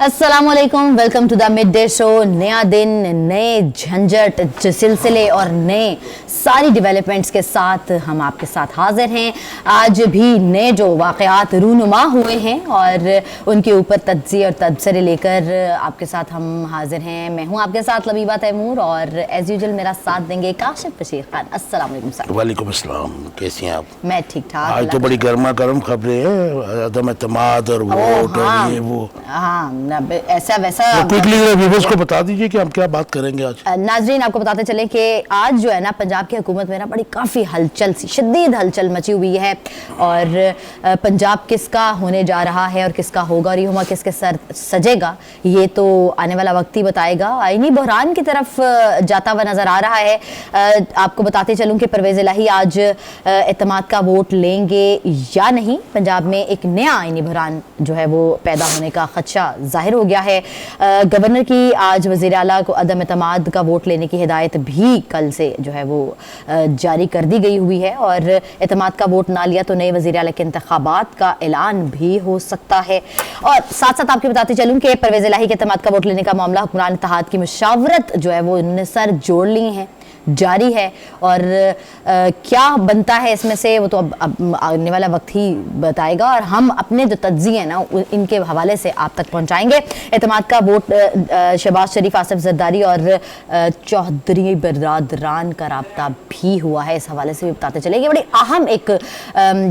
अस्सलामुअलैकुम, welcome to the mid day show. नया दिन, नए झंझट, सिलसिले और नए सारी डेवलपमेंट्स के साथ हम आपके साथ हाजिर हैं। आज भी नए जो वाक़यात रूनुमा हुए हैं और उनके ऊपर तज्ज़िये और तबसरे लेकर आपके साथ हम हाजिर हैं। मैं हूं आपके साथ लबीबा तैमूर और एज़ यूजुअल मेरा साथ देंगे काशिफ बशीर खान। अस्सलाम वालेकुम सर। वालेकुम अस्सलाम, कैसी हैं आप? मैं ठीक ठाक। आज तो बड़ी गर्मा गर्म खबरें हैं, अदम एतमाद और वोट और ये वो। हाँ, ऐसा वैसा क्विकली व्यूअर्स को बता दीजिए कि हम क्या बात करेंगे आज। नाजरीन, आपको बताते चले कि आज जो है ना पंजाब की हुकूमत में ना बड़ी काफ़ी हलचल सी शदीद हलचल मची हुई है और पंजाब किसका होने जा रहा है और किसका होगा और ये हुमा किसके सर सजेगा ये तो आने वाला वक्त ही बताएगा। आईनी बहरान की तरफ जाता हुआ नज़र आ रहा है। आपको बताते चलूँ कि परवेज़ इलाही आज एतमाद का वोट लेंगे या नहीं। पंजाब में एक नया आईनी बहरान जो है वो पैदा होने का खदशा जाहिर हो गया है। गवर्नर की आज वज़ीर आला को अदम एतमाद का वोट लेने की हिदायत भी कल से जो है वो जारी कर दी गई हुई है और एतमाद का वोट ना लिया तो नए वज़ीर आला के इंतखाबात का ऐलान भी हो सकता है। और साथ साथ आपको बताते चलूँ कि परवेज़ इलाही के एतमाद का वोट लेने का मामला हुक्मरान इत्तेहाद की मुशावरत जो है वो उन्होंने सर जोड़ ली है, जारी है और क्या बनता है इसमें से वो तो अब आने वाला वक्त ही बताएगा और हम अपने जो तज्ज़िये हैं ना इनके हवाले से आप तक पहुंचाएंगे। एतमाद का वोट शहबाज शरीफ, आसिफ जरदारी और चौधरी बरदरान का राब्ता भी हुआ है। इस हवाले से भी बताते चलेंगे। बड़ी अहम एक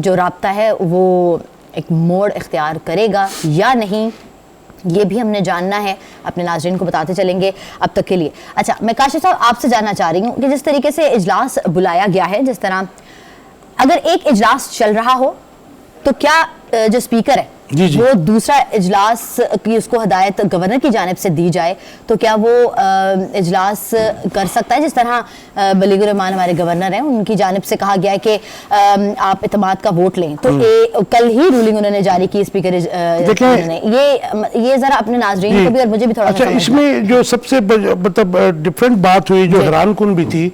जो राब्ता है वो एक मोड़ इख्तियार करेगा या नहीं ये भी हमने जानना है, अपने नाज़रीन को बताते चलेंगे। अब तक के लिए अच्छा, मैं काशिफ साहब आपसे जानना चाह रही हूँ कि जिस तरीके से इजलास बुलाया गया है, जिस तरह अगर एक इजलास चल रहा हो तो क्या जो स्पीकर है जी। वो दूसरा इजलास की उसको हिदायत गवर्नर की जानिब से दी जाए तो क्या वो इजलास कर सकता है? जिस तरह बलीगुर रहमान हमारे गवर्नर हैं, उनकी जानिब से कहा गया है कि आप एतमाद का वोट लें तो कल ही रूलिंग उन्होंने जारी की स्पीकर ने। ये जरा अपने नाजरीन को भी और मुझे भी थोड़ा अच्छा, इसमें जो सबसे मतलब डिफरेंट बात हुई जो हैरान कुन भी थी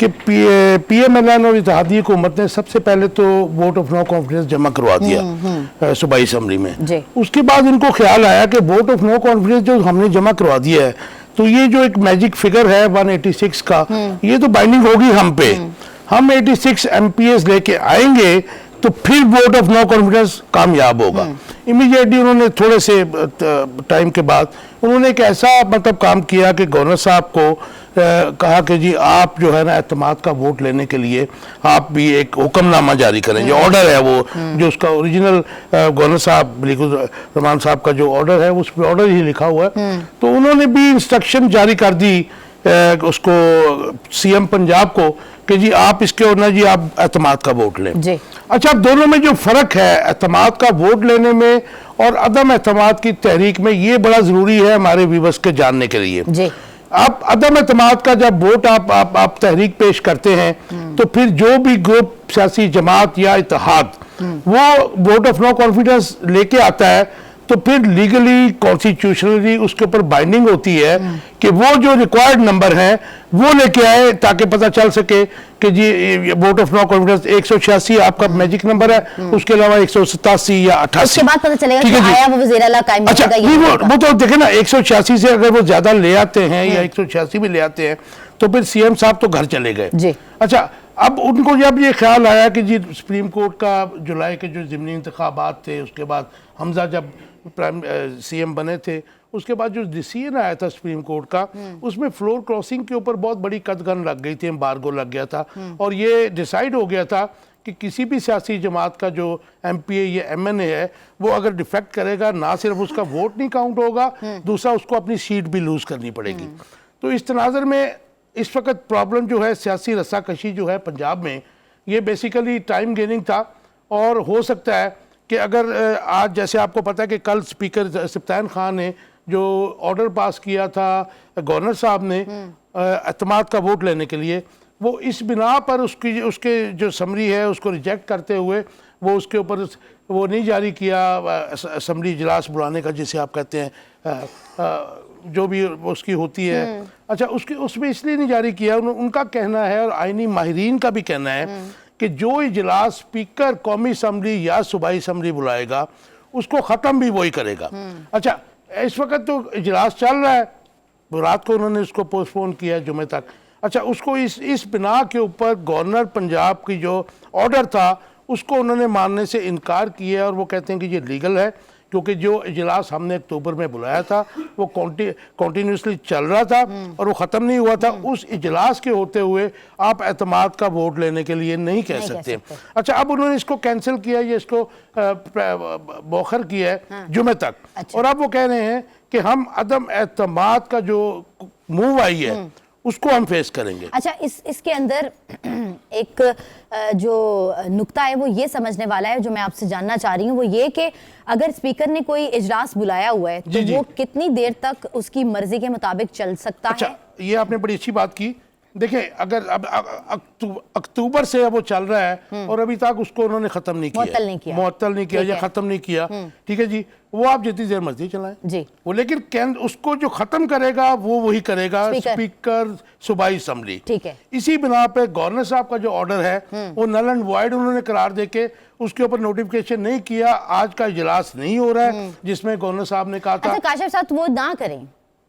कि पीएमएलएन और इत्तेहादी हुकूमत ने सबसे पहले तो वोट ऑफ नो कॉन्फिडेंस जमा करवा दिया सूबाई असम्बली में। उसके बाद इनको ख्याल आया कि वोट ऑफ नो कॉन्फिडेंस जो हमने जमा करवा दिया है तो ये जो एक मैजिक फिगर है 186 का, ये तो बाइंडिंग होगी हम पे। हम 86 MPs लेके आएंगे तो फिर वोट ऑफ नो कॉन्फिडेंस कामयाब होगा। इमीडिएटली उन्होंने थोड़े से टाइम के बाद उन्होंने एक ऐसा मतलब काम किया कि गवर्नर साहब को कहा कि जी आप जो है ना एतमाद का वोट लेने के लिए आप भी एक हुक्मनामा जारी करें। जो ऑर्डर है वो जो उसका ओरिजिनल गवर्नर साहब बलीगुर रहमान साहब का जो ऑर्डर है उस पर ऑर्डर ही लिखा हुआ है। तो उन्होंने भी इंस्ट्रक्शन जारी कर दी उसको सीएम पंजाब को कि जी आप इसके और ना जी आप एतमाद का वोट लें। अच्छा, अब दोनों में जो फर्क है एतमाद का वोट लेने में और अदम एतमाद की तहरीक में, ये बड़ा जरूरी है हमारे व्यूअर्स के जानने के लिए। आप अदम एतमाद का जब वोट आप तहरीक पेश करते हैं तो फिर जो भी ग्रुप, सियासी जमात या इत्तेहाद वो वोट ऑफ नो कॉन्फिडेंस लेके आता है तो फिर लीगली कॉन्स्टिट्यूशनली उसके ऊपर बाइंडिंग होती है कि वो जो रिक्वायर्ड नंबर है वो लेके आए ताकि पता चल सके कि जी वोट ऑफ नो कॉन्फिडेंस 186 आपका मैजिक नंबर है, उसके अलावा 187 या 88 उसके बाद पता चलेगा कि आया वो वज़ीर आला कायम अच्छा, वो तो देखे ना 186 से अगर वो ज्यादा ले आते हैं या 186 भी ले आते हैं तो फिर सीएम साहब तो घर चले गए। अच्छा, अब उनको जब ये ख्याल आया कि जी सुप्रीम कोर्ट का जुलाई के जो ज़िमनी इंतखाबात थे उसके बाद हमजा जब प्राइम सीएम बने थे उसके बाद जो डिसीजन आया था सुप्रीम कोर्ट का उसमें फ्लोर क्रॉसिंग के ऊपर बहुत बड़ी कदगन लग गई थी, एम्बार्गो लग गया था और ये डिसाइड हो गया था कि किसी भी सियासी जमात का जो MPA या MNA है वो अगर डिफेक्ट करेगा ना सिर्फ उसका वोट नहीं काउंट होगा, दूसरा उसको अपनी सीट भी लूज करनी पड़ेगी। तो इस तनाज़र में इस वक्त प्रॉब्लम जो है सियासी रस्साकशी जो है पंजाब में, ये बेसिकली टाइम गेनिंग था और हो सकता है कि अगर आज जैसे आपको पता है कि कल स्पीकर सिफ्तान खान ने जो ऑर्डर पास किया था गवर्नर साहब ने एतमाद का वोट लेने के लिए, वो इस बिना पर उसके जो समरी है उसको रिजेक्ट करते हुए वो उसके ऊपर वो नहीं जारी किया असम्बली इजलास बुलाने का जिसे आप कहते हैं जो भी उसकी होती है। अच्छा, उसमें इसलिए नहीं जारी किया, उनका कहना है और आईनी माहिरीन का भी कहना है कि जो इजलास स्पीकर कौमी असम्बली या सूबाई असम्बली बुलाएगा उसको ख़त्म भी वही करेगा। अच्छा, इस वक्त तो इजलास चल रहा है, वो रात को उन्होंने इसको पोस्टपोन किया है जुमे तक। अच्छा, उसको इस बिना के ऊपर गवर्नर पंजाब की जो ऑर्डर था उसको उन्होंने मानने से इनकार किया और वो कहते हैं कि ये लीगल है, क्योंकि जो इजलास हमने अक्टूबर में बुलाया था वो कॉन्टीन्यूसली चल रहा था और वो ख़त्म नहीं हुआ था। उस इजलास के होते हुए आप एतमाद का वोट लेने के लिए नहीं कह सकते। अच्छा, अब उन्होंने इसको कैंसिल किया, ये इसको बौखर किया है जुमे तक। और अब वो कह रहे हैं कि हम अदम एतमाद का जो मूव आई है उसको हम फेस करेंगे। अच्छा, इसके अंदर एक जो नुक्ता है वो ये समझने वाला है, जो मैं आपसे जानना चाह रही हूँ, वो ये कि अगर स्पीकर ने कोई इजलास बुलाया हुआ है तो वो कितनी देर तक उसकी मर्जी के मुताबिक चल सकता है? ये आपने बड़ी अच्छी बात की। देखिए, अगर अब अक्टूबर से वो चल रहा है और अभी तक उसको उन्होंने खत्म नहीं किया, मुअत्तल नहीं किया या खत्म नहीं किया, ठीक है जी, वो आप जितनी देर मर्जी चलाएं जी, वो लेकिन उसको जो खत्म करेगा वो वही करेगा स्पीकर सूबाई असेंबली, ठीक है। इसी बिना पे गवर्नर साहब का जो ऑर्डर है वो नल एंड वॉइड उन्होंने करार देके उसके ऊपर नोटिफिकेशन नहीं किया। आज का इजलास नहीं हो रहा है जिसमें गवर्नर साहब ने कहा था। अच्छा, काशिफ साहब वो ना करें,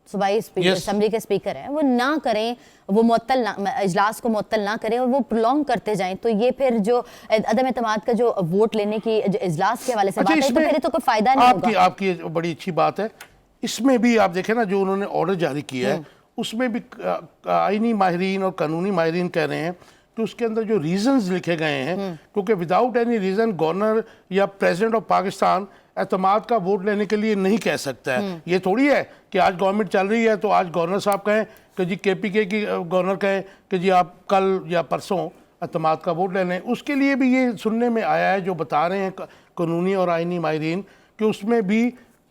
सूबाई स्पीकर असेंबली के स्पीकर हैं, वो ना करें, वो मुअत्तल इजलास को मुअत्तल ना करें और वो प्रोलॉन्ग करते जाएं, तो ये फिर जो अदम एतमाद का जो वोट लेने की इजलास के हवाले से बात है, तो फिर तो कोई फायदा नहीं होगा। आपकी बड़ी अच्छी बात है। इसमें भी आप देखें ना, जो उन्होंने ऑर्डर जारी किया है उसमें भी आईनी माहिरीन और कानूनी माहिरीन कह रहे हैं कि उसके अंदर जो रीजंस लिखे गए हैं, क्योंकि विदाउट एनी रीजन गवर्नर या प्रेसिडेंट ऑफ पाकिस्तान एतमाद का वोट लेने के लिए नहीं कह सकता है। ये थोड़ी है कि आज गवर्नमेंट चल रही है तो आज गवर्नर साहब कहें कि जी केपीके की गवर्नर कहें कि जी आप कल या परसों एतमाद का वोट ले लें। उसके लिए भी ये सुनने में आया है, जो बता रहे हैं कानूनी और आइनी माहिरीन, कि उसमें भी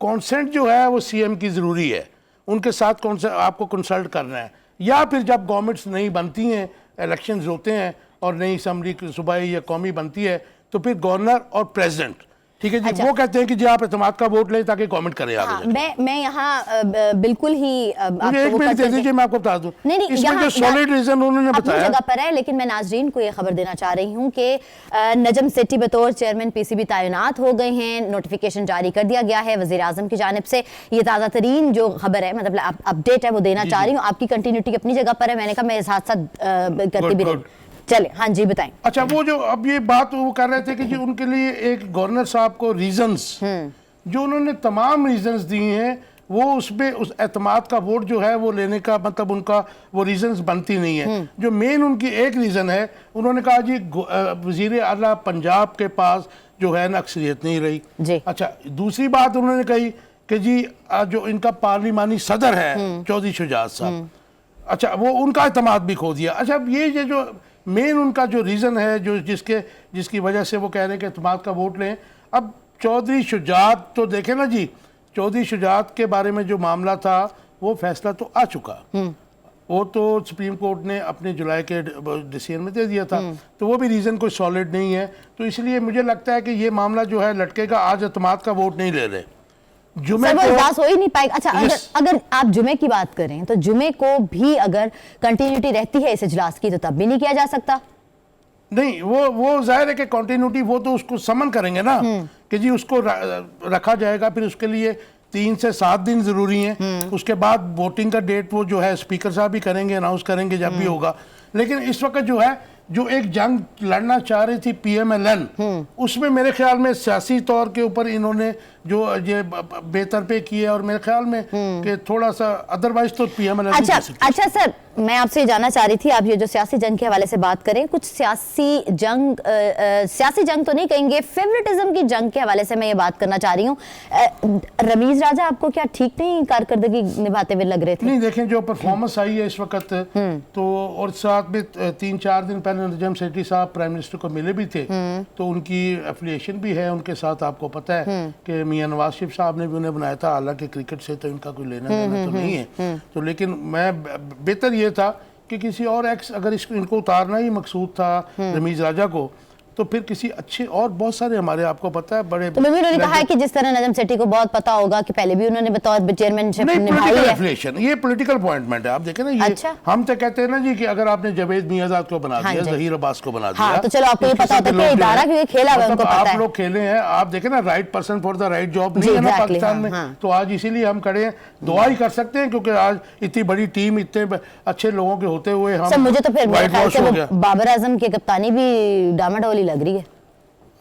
कॉन्सेंट जो है वो सीएम की ज़रूरी है, उनके साथ आपको कंसल्ट करना है। या फिर जब गवर्नमेंट्स नहीं बनती हैं, इलेक्शंस होते हैं और नई असम्बली सूबाई या कौमी बनती है, तो फिर गवर्नर और प्रेसिडेंट, ठीक है जी, वो कहते हैं कि जी आप एतमाद का वोट लें ताकि गवर्नमेंट करे आगे। मैं यहाँ बिल्कुल ही मुझे एक मिनट दे दीजिए, मैं आपको बता दूं। नहीं, इसमें जो सॉलिड रीजन उन्होंने बताया जगह पर है, लेकिन मैं नाजरीन को ये खबर देना चाह रही हूँ कि नजम सेठी बतौर चेयरमैन पीसीबी तैनात हो गए हैं, नोटिफिकेशन जारी कर दिया गया है वज़ीर आज़म की जानिब से। ये ताज़ा तरीन जो खबर है, मतलब अपडेट है, वो देना चाह रही हूँ। आपकी कंटिन्यूटी अपनी जगह पर है, मैंने कहा मैं साथ साथ करती भी रही। चले, हाँ जी बताएं। अच्छा, वो जो अब ये बात वो कर रहे थे कि जी उनके लिए एक गवर्नर साहब को रीजंस, जो उन्होंने तमाम रीजंस दिए हैं, वो उसमें उस एतमाद का वोट जो है वो लेने का मतलब उनका वो रीजंस बनती नहीं है। जो मेन उनकी एक रीज़न है, उन्होंने कहा जी वज़ीर आला पंजाब के पास जो है ना अक्सरियत नहीं रही जी। अच्छा, दूसरी बात उन्होंने कही कि जी जो इनका पार्लिमानी सदर है चौधरी शुजात साहब, अच्छा वो उनका एतमाद भी खो दिया। अच्छा, ये जो मेन उनका जो रीज़न है, जो जिसकी वजह से वो कह रहे हैं कि एतमाद का वोट लें। अब चौधरी शुजात तो देखें ना जी, चौधरी शुजात के बारे में जो मामला था वो फैसला तो आ चुका, वो तो सुप्रीम कोर्ट ने अपने जुलाई के डिसीजन में दे दिया था, तो वो भी रीज़न कोई सॉलिड नहीं है। तो इसलिए मुझे लगता है कि ये मामला जो है लटकेगा। आज एतमाद का वोट नहीं ले रहे, जुमे को इजलास हो ही नहीं पाएगा। अच्छा, अगर आप जुमे की बात करें तो जुमे को भी अगर कंटिन्यूटी रहती है इस इजलास की तो तब भी नहीं किया जा सकता। नहीं, वो जाहिर है कि कंटिन्यूटी वो तो उसको समन करेंगे ना कि जी उसको रखा जाएगा, फिर उसके लिए 3 से 7 दिन जरूरी हैं। उसके बाद वोटिंग का डेट वो जो है स्पीकर साहब भी करेंगे, अनाउंस करेंगे जब भी होगा। लेकिन इस वक्त जो है, जो एक जंग लड़ना चाह रही थी पीएमएलएन, उसमें मेरे ख्याल में सियासी तौर के ऊपर इन्होंने जो ये बेहतर पे किए, और मेरे ख्याल में कि थोड़ा सा अदरवाइज तो पीएमएलएन। अच्छा सर, मैं आपसे जानना चाह रही थी, आप ये जो सियासी जंग के हवाले से बात करें, कुछ सियासी जंग तो नहीं कहेंगे, फेवरेटिज्म की जंग के हवाले से मैं ये बात करना चाह रही हूँ। रमीज राजा आपको क्या ठीक नहीं कारकर्दगी निभाते हुए लग रहे थे? नहीं, देखें जो परफॉर्मेंस आई है इस वक्त, तो और साथ में 3-4 दिन पहले नजम सेठी साहब प्राइम मिनिस्टर को मिले भी थे, तो उनकी एफिलिएशन भी है उनके साथ। आपको पता है कि मियां नवाज शरीफ साहब ने भी उन्हें बनाया था, हालांकि क्रिकेट से तो इनका कोई लेना देना तो नहीं है, तो लेकिन मैं बेहतर ये था कि किसी और एक्स, अगर इनको उतारना ही मकसूद था रमीज राजा को, तो फिर किसी अच्छे, और बहुत सारे हमारे आपको पता है बड़े, तो उन्होंने कहा है कि जिस तरह नजम सेठी को बहुत पता होगा कि पहले भी उन्होंने बतौर चेयरमैनशिप निभाई है। ये पॉलिटिकल अपॉइंटमेंट है, आप देखें ना, ये अच्छा? हम तो कहते हैं ना जी कि अगर आपने जावेद मियाँजाद को बना दिया, जहीर अब्बास को बना दिया, तो चलो आपको ये पता होता है कि इदारा क्यों खेला है, उनको पता है, आप लोग खेले हैं, आप देखें ना, right person for the right job नहीं है ना पाकिस्तान में, तो आज इसीलिए हम खड़े हैं, दुआ ही कर सकते हैं, क्योंकि आज इतनी बड़ी टीम, इतने अच्छे लोगों के होते हुए हम, मुझे तो फिर बाबर आजम की कप्तानी भी डामाडोली लग रही है।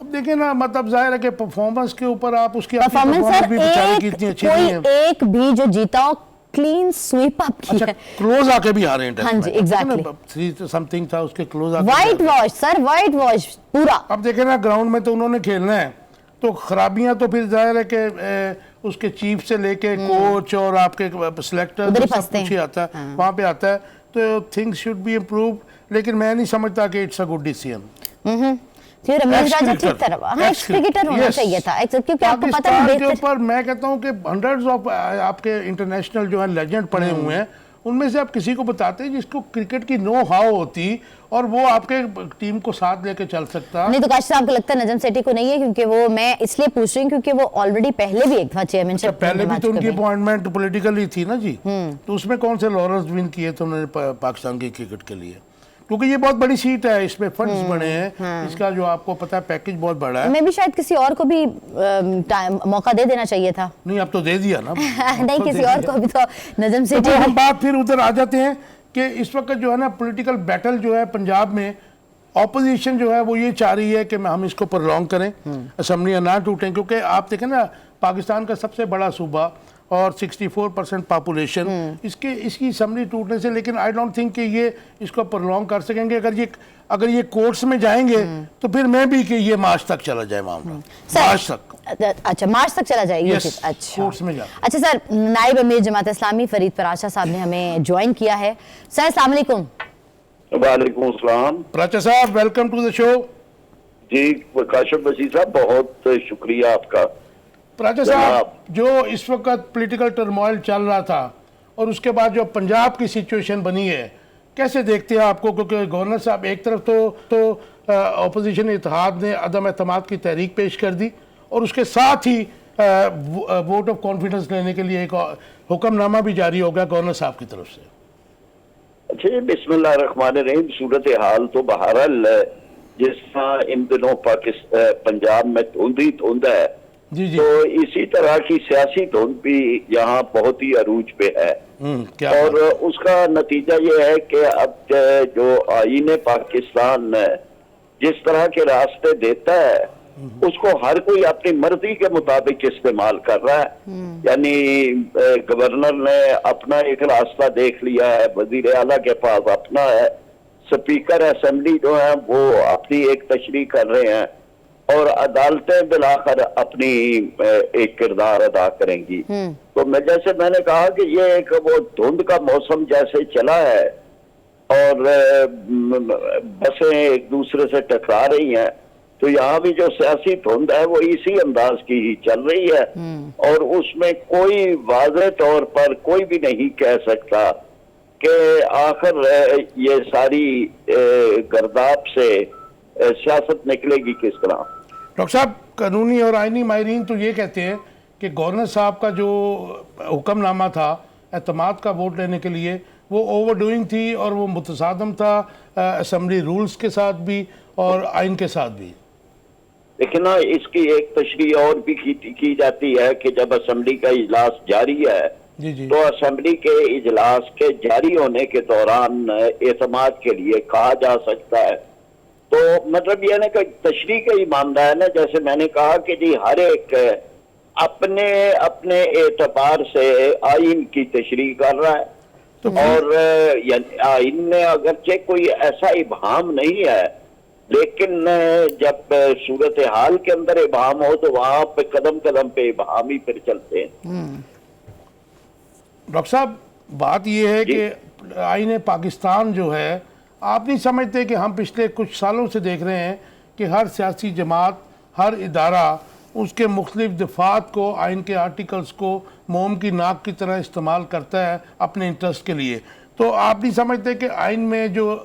अब देखिए ना, मतलब जाहिर है कि परफॉर्मेंस के ऊपर आप उसकी परफॉर्मेंस भी बेचारे की इतनी अच्छी नहीं है। एक भी जो जीता हो क्लीन स्वीप अप की है, क्लोज आके भी हारे हैं। हाँ जी, एग्जैक्टली 3 समथिंग था उसके क्लोज आके, white wash sir, white wash पूरा। अब देखे ना, ग्राउंड में तो उन्होंने खेलना है, तो खराबियां तो फिर जाहिर है कि उसके चीफ से लेके कोच और आपके सिलेक्टर सब कुछ ही आता है, वहां पे आता है, तो थिंग्स शुड बी इम्प्रूव, लेकिन मैं नहीं समझता कि it's a good decision. Ramesh Raja ठीक तरह क्रिकेटर होना चाहिए था, क्योंकि आपको पता है के ऊपर मैं कहता हूं कि हंड्रेड्स ऑफ आपके इंटरनेशनल जो है लेजेंड पड़े हुए हैं, उनमें से आप किसी को बताते हैं जिसको क्रिकेट की नो हाउ होती और वो आपके टीम को साथ लेके चल सकता। नहीं तो काश साहब को लगता है नजम सेठी को नहीं है, क्योंकि वो, मैं इसलिए पूछ रही हूँ क्योंकि वो ऑलरेडी पहले भी एक था चेयरमैनशिप, पहले भी तो उनकी अपॉइंटमेंट पॉलिटिकली थी ना जी, तो उसमें कौन से लॉरेंस विन किए थे उन्होंने पाकिस्तान की क्रिकेट के लिए, क्योंकि ये बहुत बड़ी सीट है, इसमें फंड्स बने हैं, इसका जो आपको पता है पैकेज बहुत बड़ा है। मैं भी शायद किसी और को भी मौका दे देना चाहिए था। नहीं, अब तो दे दिया ना। नहीं, किसी और को भी तो नजम सेठी। हम बात फिर उधर आ जाते हैं कि इस वक्त जो है ना पॉलिटिकल बैटल जो है पंजाब में, ऑपोजिशन जो है वो ये चाह रही है कि हम इसको प्रोलॉन्ग करें, असेंबलियां ना टूटें, क्योंकि आप देखें ना पाकिस्तान का सबसे बड़ा सूबा और 64% पॉपुलेशन, इसकी असेंबली टूटने से, लेकिन आई डोंट थिंक कि ये इसको प्रोलॉन्ग कर सकेंगे। अगर ये कोर्ट्स में जाएंगे तो फिर मैं भी कि ये मार्च तक चला जाए मामला, मार्च तक। अच्छा, मार्च तक चला जाए ये चीज। अच्छा, कोर्ट्स में जाए। अच्छा सर, नाइब अमीर जमात इस्लामी फरीद पराचा साहब ने हमें ज्वाइन किया है। सर अस्सलाम वालेकुम। वालेकुम अस्सलाम। पराचा साहब, वेलकम टू द शो। जी काशिफ बशीर साहब, बहुत शुक्रिया आपका। पराचा साहब, जो इस वक्त पॉलिटिकल टर्मोइल चल रहा था और उसके बाद जो पंजाब की सिचुएशन बनी है, कैसे देखते हैं आपको? क्योंकि गवर्नर साहब एक तरफ तो अपोजिशन इत्तेहाद ने अदम एतमाद की तहरीक पेश कर दी और उसके साथ ही वोट ऑफ कॉन्फिडेंस लेने के लिए एक हुक्मनामा भी जारी हो गया गवर्नर साहब की तरफ से। अच्छा, बिस्मिल्लाहिर्रहमानिर्रहीम। सूरत हाल तो बहरहाल जिस तरह इन दिनों पंजाब में धुंध है, जी जी, तो इसी तरह की सियासी धुंध भी यहाँ बहुत ही अरूज पे है। और उसका नतीजा ये है कि अब जो आईन पाकिस्तान जिस तरह के रास्ते देता है, उसको हर कोई अपनी मर्जी के मुताबिक इस्तेमाल कर रहा है। यानी गवर्नर ने अपना एक रास्ता देख लिया है, वजीर आला के पास अपना है, स्पीकर असेंबली जो है वो अपनी एक तशरीह कर रहे हैं, और अदालतें बिलाकर अपनी एक किरदार अदा करेंगी। तो जैसे मैंने कहा कि ये एक वो धुंध का मौसम जैसे चला है और बसें एक दूसरे से टकरा रही हैं, तो यहाँ भी जो सियासी धुंध है वो इसी अंदाज की ही चल रही है। और उसमें कोई वाज़ेह तौर पर कोई भी नहीं कह सकता कि आखिर ये सारी गर्दाब से सियासत निकलेगी किस तरह। डॉक्टर साहब, कानूनी और आईनी माहिरीन तो ये कहते हैं कि गवर्नर साहब का जो हुक्मनामा था एतमाद का वोट लेने के लिए, वो ओवरडूइंग थी और वो मुतसादम था असेंबली रूल्स के साथ भी और आइन के साथ भी। लेकिन ना, इसकी एक तशरीह और भी की जाती है कि जब असेंबली का इजलास जारी है, जी जी, तो असेंबली के इजलास के जारी होने के दौरान एतमाद के लिए कहा जा सकता है। तो मतलब यह ना कि तशरीह का ही मामला है ना, जैसे मैंने कहा कि जी हर एक अपने अपने एतबार से आइन की तशरीह कर रहा है। तो और आइन में अगरचे कोई ऐसा इबाम नहीं है, लेकिन जब सूरत हाल के अंदर इबाम हो तो वहां पे कदम कदम पे इबाम ही फिर चलते हैं। डॉक्टर साहब, बात यह है कि आईन पाकिस्तान जो है, आप नहीं समझते कि हम पिछले कुछ सालों से देख रहे हैं कि हर सियासी जमात, हर इदारा उसके मुख्तलिफ दफात को, आइन के आर्टिकल्स को मोम की नाक की तरह इस्तेमाल करता है अपने इंटरेस्ट के लिए। तो आप नहीं समझते कि आइन में जो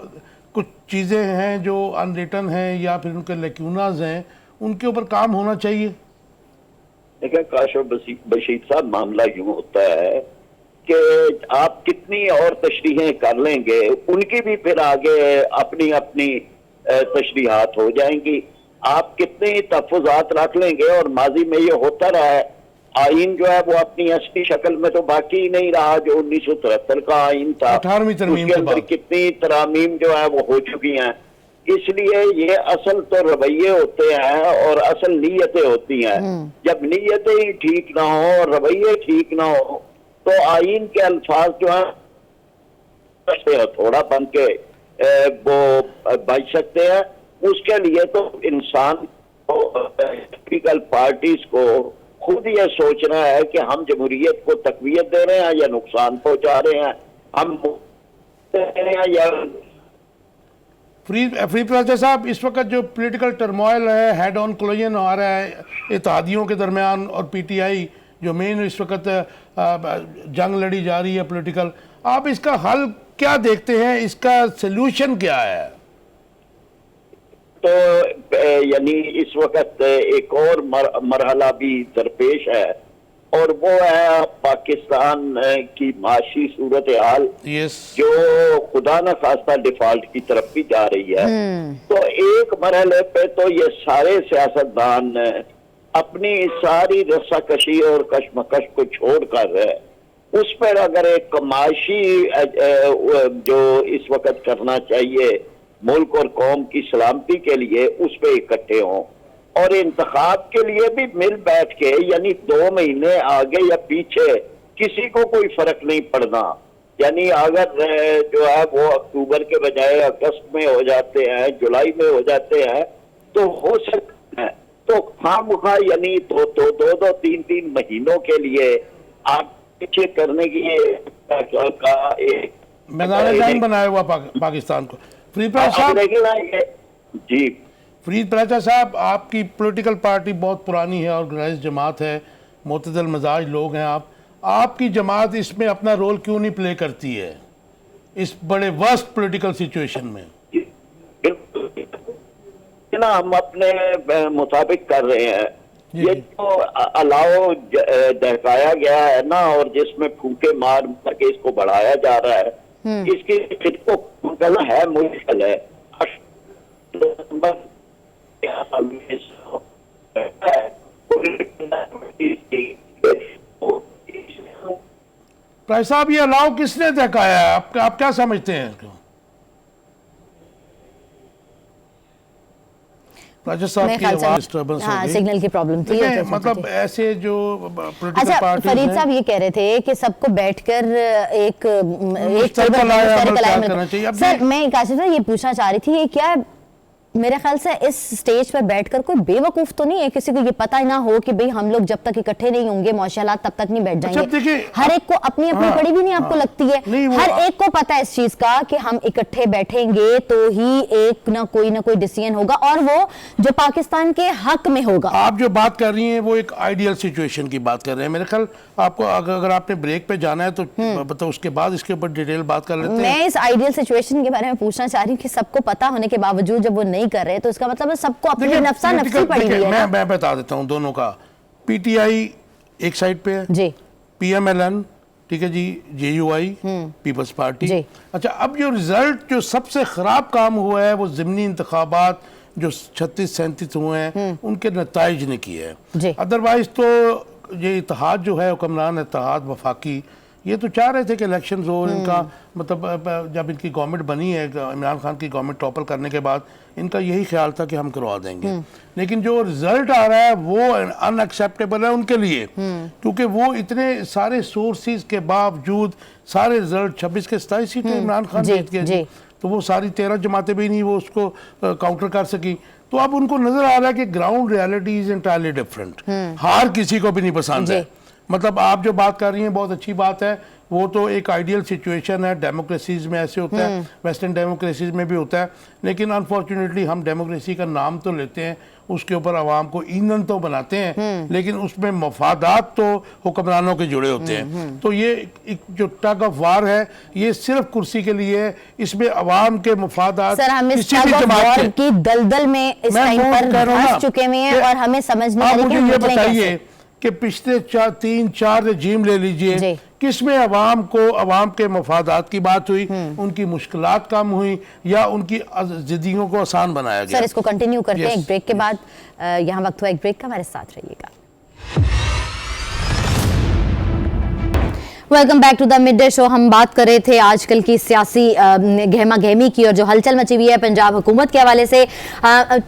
कुछ चीज़ें हैं जो अनरिटन हैं या फिर उनके लेक्यूनाज हैं, उनके ऊपर काम होना चाहिए? देखिए काशिफ बशीर साहब, मामला यूं होता है कि आप कितनी और तशरीहें कर लेंगे, उनकी भी फिर आगे अपनी अपनी तशरीहात हो जाएंगी। आप कितने तहफ़्फ़ुज़ात रख लेंगे, और माजी में ये होता रहा है, आइन जो है वो अपनी असली शक्ल में तो बाकी ही नहीं रहा। जो 1973 का आइन था, 18वीं तरमीम उसके के अंदर बाद कितनी तरामीम जो है वो हो चुकी हैं। इसलिए ये असल तो रवैये होते हैं और असल नीयतें होती हैं। जब नीयतें ही ठीक ना हो और रवैये ठीक ना हो, तो आइन के अल्फाज जो है थोड़ा बन के वो बच सकते हैं। उसके लिए तो इंसान पॉलिटिकल पार्टीज को खुद ये सोचना है कि हम जमहूरियत को तकवीयत दे रहे हैं या नुकसान पहुंचा रहे हैं, हम दे रहे हैं या फ्री प्लाजा साहब, इस वक्त जो पॉलिटिकल टर्मोइल है, हेड ऑन कोलिजन आ रहा है इत्तेहादियों के दरमियान और पीटीआई जो मेन इस वक्त जंग लड़ी जा रही है पॉलिटिकल, आप इसका हल क्या देखते हैं? इसका सल्यूशन क्या है? तो यानी इस वक्त एक और मरहला भी दरपेश है, और वो है पाकिस्तान की माशी सूरत हाल, जो खुदा न खास्ता डिफॉल्ट की तरफ भी जा रही है। तो एक मरहले पे तो ये सारे सियासतदान अपनी सारी रस्साकशी और कशमकश को छोड़कर उस पर अगर एक कमाशी जो इस वक्त करना चाहिए मुल्क और कौम की सलामती के लिए, उस पर इकट्ठे हों, और इंतखाब के लिए भी मिल बैठ के, यानी 2 महीने आगे या पीछे किसी को कोई फर्क नहीं पड़ना। यानी अगर जो है वो अक्टूबर के बजाय अगस्त में हो जाते हैं, जुलाई में हो जाते हैं, तो हो सकता है। तो खामखा यानी दो 3 महीनों के लिए आप पीछे करने की का एक मैदान बनाया हुआ पाकिस्तान को। फरीद साहब, जी फरीद प्लाजा साहब, आपकी पॉलिटिकल पार्टी बहुत पुरानी है, ऑर्गेनाइज जमात है, मुतदल मजाज लोग हैं आपकी जमात इसमें अपना रोल क्यों नहीं प्ले करती है इस बड़े वर्स्ट पॉलिटिकल सिचुएशन में? ना हम अपने मुताबिक कर रहे हैं। ये तो अलाव दहकाया गया है ना, और जिसमें फूके मार के इसको बढ़ाया जा रहा है, इसकी खुद को करना है मुश्किल है। भाई साहब, ये अलाव किसने दहकाया है? आप क्या समझते हैं इसको? सिग्नल की प्रॉब्लम थी, मतलब ऐसे जो अच्छा, फरीद साहब ये कह रहे थे कि सबको बैठकर एक सर, मैं काशिफ साहब ये पूछना चाह रही थी, ये क्या मेरे ख्याल से इस स्टेज पर बैठकर कोई बेवकूफ तो नहीं है, किसी को ये पता ही ना हो कि भाई हम लोग जब तक इकट्ठे नहीं होंगे माशाल्लाह तब तक नहीं बैठ जाएंगे। हर एक को अपनी अपनी पड़ी भी नहीं आपको लगती है? हर एक को पता है इस चीज का कि हम इकट्ठे बैठेंगे तो ही एक ना कोई डिसीजन होगा, और वो जो पाकिस्तान के हक में होगा। आप जो बात कर रही हैं वो एक आइडियल सिचुएशन की बात कर रहे हैं। मेरे ख्याल आपको अगर आपने ब्रेक पे जाना है तो बताओ, उसके बाद इसके ऊपर डिटेल बात कर लेते हैं। मैं इस आइडियल सिचुएशन के बारे में पूछना चाह रही हूँ कि सबको पता होने के बावजूद जब वो नहीं कर रहे, तो इसका मतलब है सबको अपनी नफ्सा नफ्सी पड़ी हुई है। मैं बता देता हूं दोनों का। पीटीआई एक साइड पे है जी, पीएमएलएन, ठीक है जी, जेयूआई पीपल्स पार्टी। अच्छा, अब जो रिजल्ट जो सबसे खराब काम हुआ है वो ज़िमनी इंतखाबात जो 36-37 हुए हैं उनके नताइज ने किए हैं। अदरवाइज तो ये इत्तेहाद जो है, हुक्मरान इत्तेहाद वफाकी, ये तो चाह रहे थे कि इलेक्शंस हो। इनका मतलब जब इनकी गवर्नमेंट बनी है, इमरान खान की गवर्नमेंट टॉपल करने के बाद इनका यही ख्याल था कि हम करवा देंगे। लेकिन जो रिजल्ट आ रहा है वो अनएक्सेप्टेबल है उनके लिए, क्योंकि वो इतने सारे सोर्सेज के बावजूद सारे रिजल्ट 26 के 27 सीटें इमरान खान जीत गए, तो वो सारी 13 जमातें भी नहीं वो उसको काउंटर कर सकी। तो अब उनको नजर आ रहा है कि ground reality is entirely different. हार किसी को भी नहीं पसंद है। मतलब आप जो बात कर रही हैं बहुत अच्छी बात है, वो तो एक आइडियल सिचुएशन है, डेमोक्रेसीज में ऐसे होता है, वेस्टर्न डेमोक्रेसीज में भी होता है, लेकिन अनफॉर्चुनेटली हम डेमोक्रेसी का नाम तो लेते हैं, उसके ऊपर आवाम को ईंधन तो बनाते हैं, लेकिन उसमें मफादात तो हुक्मरानों के जुड़े होते हैं। तो ये एक जो टग ऑफ वार है, ये सिर्फ कुर्सी के लिए है, इसमें आवाम के मफादात सर हम इस किसी टग भी ऑफ जमात वॉर के, की दलदल में इस मैं टाइम वो पर कह रहा हूं फंस ना चुके हुए हैं कि और हमें समझ नहीं आ आप रही कि मुझे हम ये निकलें बताइए कैसे। कि पिछले 3-4 रजीम ले लीजिए, जी। किसमें आवाम के मफादात की बात हुई, उनकी मुश्किलात कम हुई या उनकी जिंदगियों को आसान बनाया गया। सर इसको कंटिन्यू करते हैं Yes. एक ब्रेक के बाद। यहाँ वक्त हुआ एक ब्रेक का, हमारे साथ रहिएगा। Welcome back to the mid day show. हम बात कर रहे थे आजकल की सियासी गहमा गहमी की और जो हलचल मची हुई है पंजाब हुकूमत के हवाले से।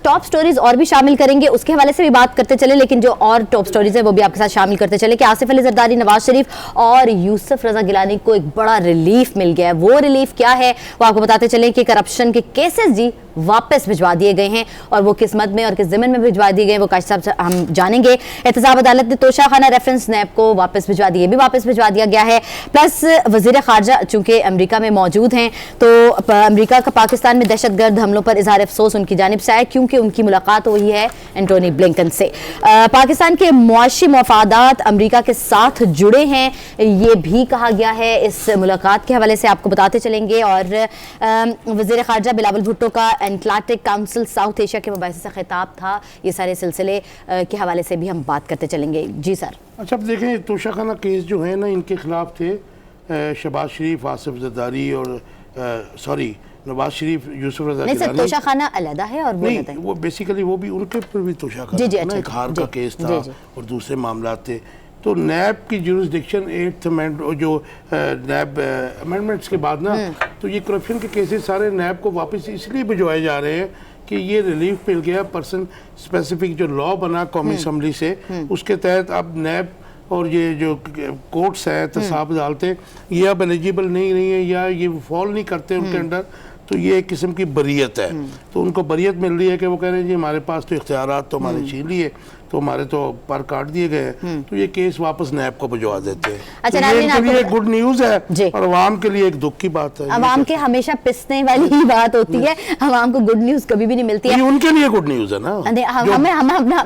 टॉप स्टोरीज और भी शामिल करेंगे, उसके हवाले से भी बात करते चले, लेकिन जो और टॉप स्टोरीज है वो भी आपके साथ शामिल करते चले कि आसिफ अली जरदारी, नवाज शरीफ और यूसुफ रजा गिलानी को एक बड़ा रिलीफ मिल गया है। वो रिलीफ क्या है वो आपको बताते चले कि करप्शन के केसेस जी वापस भिजवा दिए गए हैं, और वो किस मद में और किस ज़िम्मन में भिजवा दिए गए वो काशिफ साहब से हम जानेंगे। एहतसाब अदालत ने तोशाखाना रेफरेंस नैब को वापस भिजवा दिए, भी वापस भिजवा दिया गया है। प्लस वजीर खारजा चूंकि अमेरिका में मौजूद हैं, तो अमेरिका का पाकिस्तान में दहशतगर्द हमलों पर इजहार अफसोस उनकी जानिब से आया, क्योंकि उनकी मुलाकात हुई है एंटोनी ब्लिंकन से। पाकिस्तान के मुआशी मफादात अमेरिका के साथ जुड़े हैं, ये भी कहा गया है इस मुलाकात के हवाले से, आपको बताते चलेंगे। और वजीर खारजा बिलावल भुट्टो का एटलांटिक काउंसिल साउथ एशिया के मबाहिस से खिताब था, ये सारे सिलसिले के हवाले से भी हम बात करते चलेंगे। जी सर। अच्छा, अब देखें तोशाखाना केस जो है ना, इनके खिलाफ थे शहबाज शरीफ, आसिफ जरदारी और सॉरी नवाज शरीफ, यूसुफ रजा नहीं सर, गिलानी। तोशाखाना अलग है और वो अलग है। नहीं, वो बेसिकली वो भी उनके ऊपर भी तोशाखाना जी, जी, था ना, अच्छा, एक हार जी, का केस जी, था जी। और दूसरे मामला थे। तो नैब की जुरिस्डिक्शन 8th अमेंडमेंट जो नैब अमेंडमेंट्स के बाद ना, तो ये करप्शन के केसेस सारे नैब को वापस इसलिए भिजवाए जा रहे हैं कि ये रिलीफ मिल गया पर्सन स्पेसिफिक जो लॉ बना कौमी असम्बली से, उसके तहत अब नैब और ये जो कोर्ट्स हैं, तसाब अदालतें, ये अब एलिजिबल नहीं है या ये फॉल नहीं करते उनके अंडर, तो ये एक किस्म की बरियत है। तो उनको बरियत मिल रही है कि वो कह रहे हैं जी हमारे पास तो इख्तियारात तो हमारे छीन लिए, तो हमारे तो पर काट दिए गए हैं, तो ये केस वापस नैब को भिजवा देते हैं। अच्छा, तो ये नाज़रीन, इनके लिए आपको गुड न्यूज़ है जी। और अवाम के लिए एक दुख की बात है। अवाम के हमेशा पिसने वाली ही बात होती है, अवाम को गुड न्यूज कभी भी नहीं मिलती है। ये उनके लिए गुड न्यूज़ है ना। मैं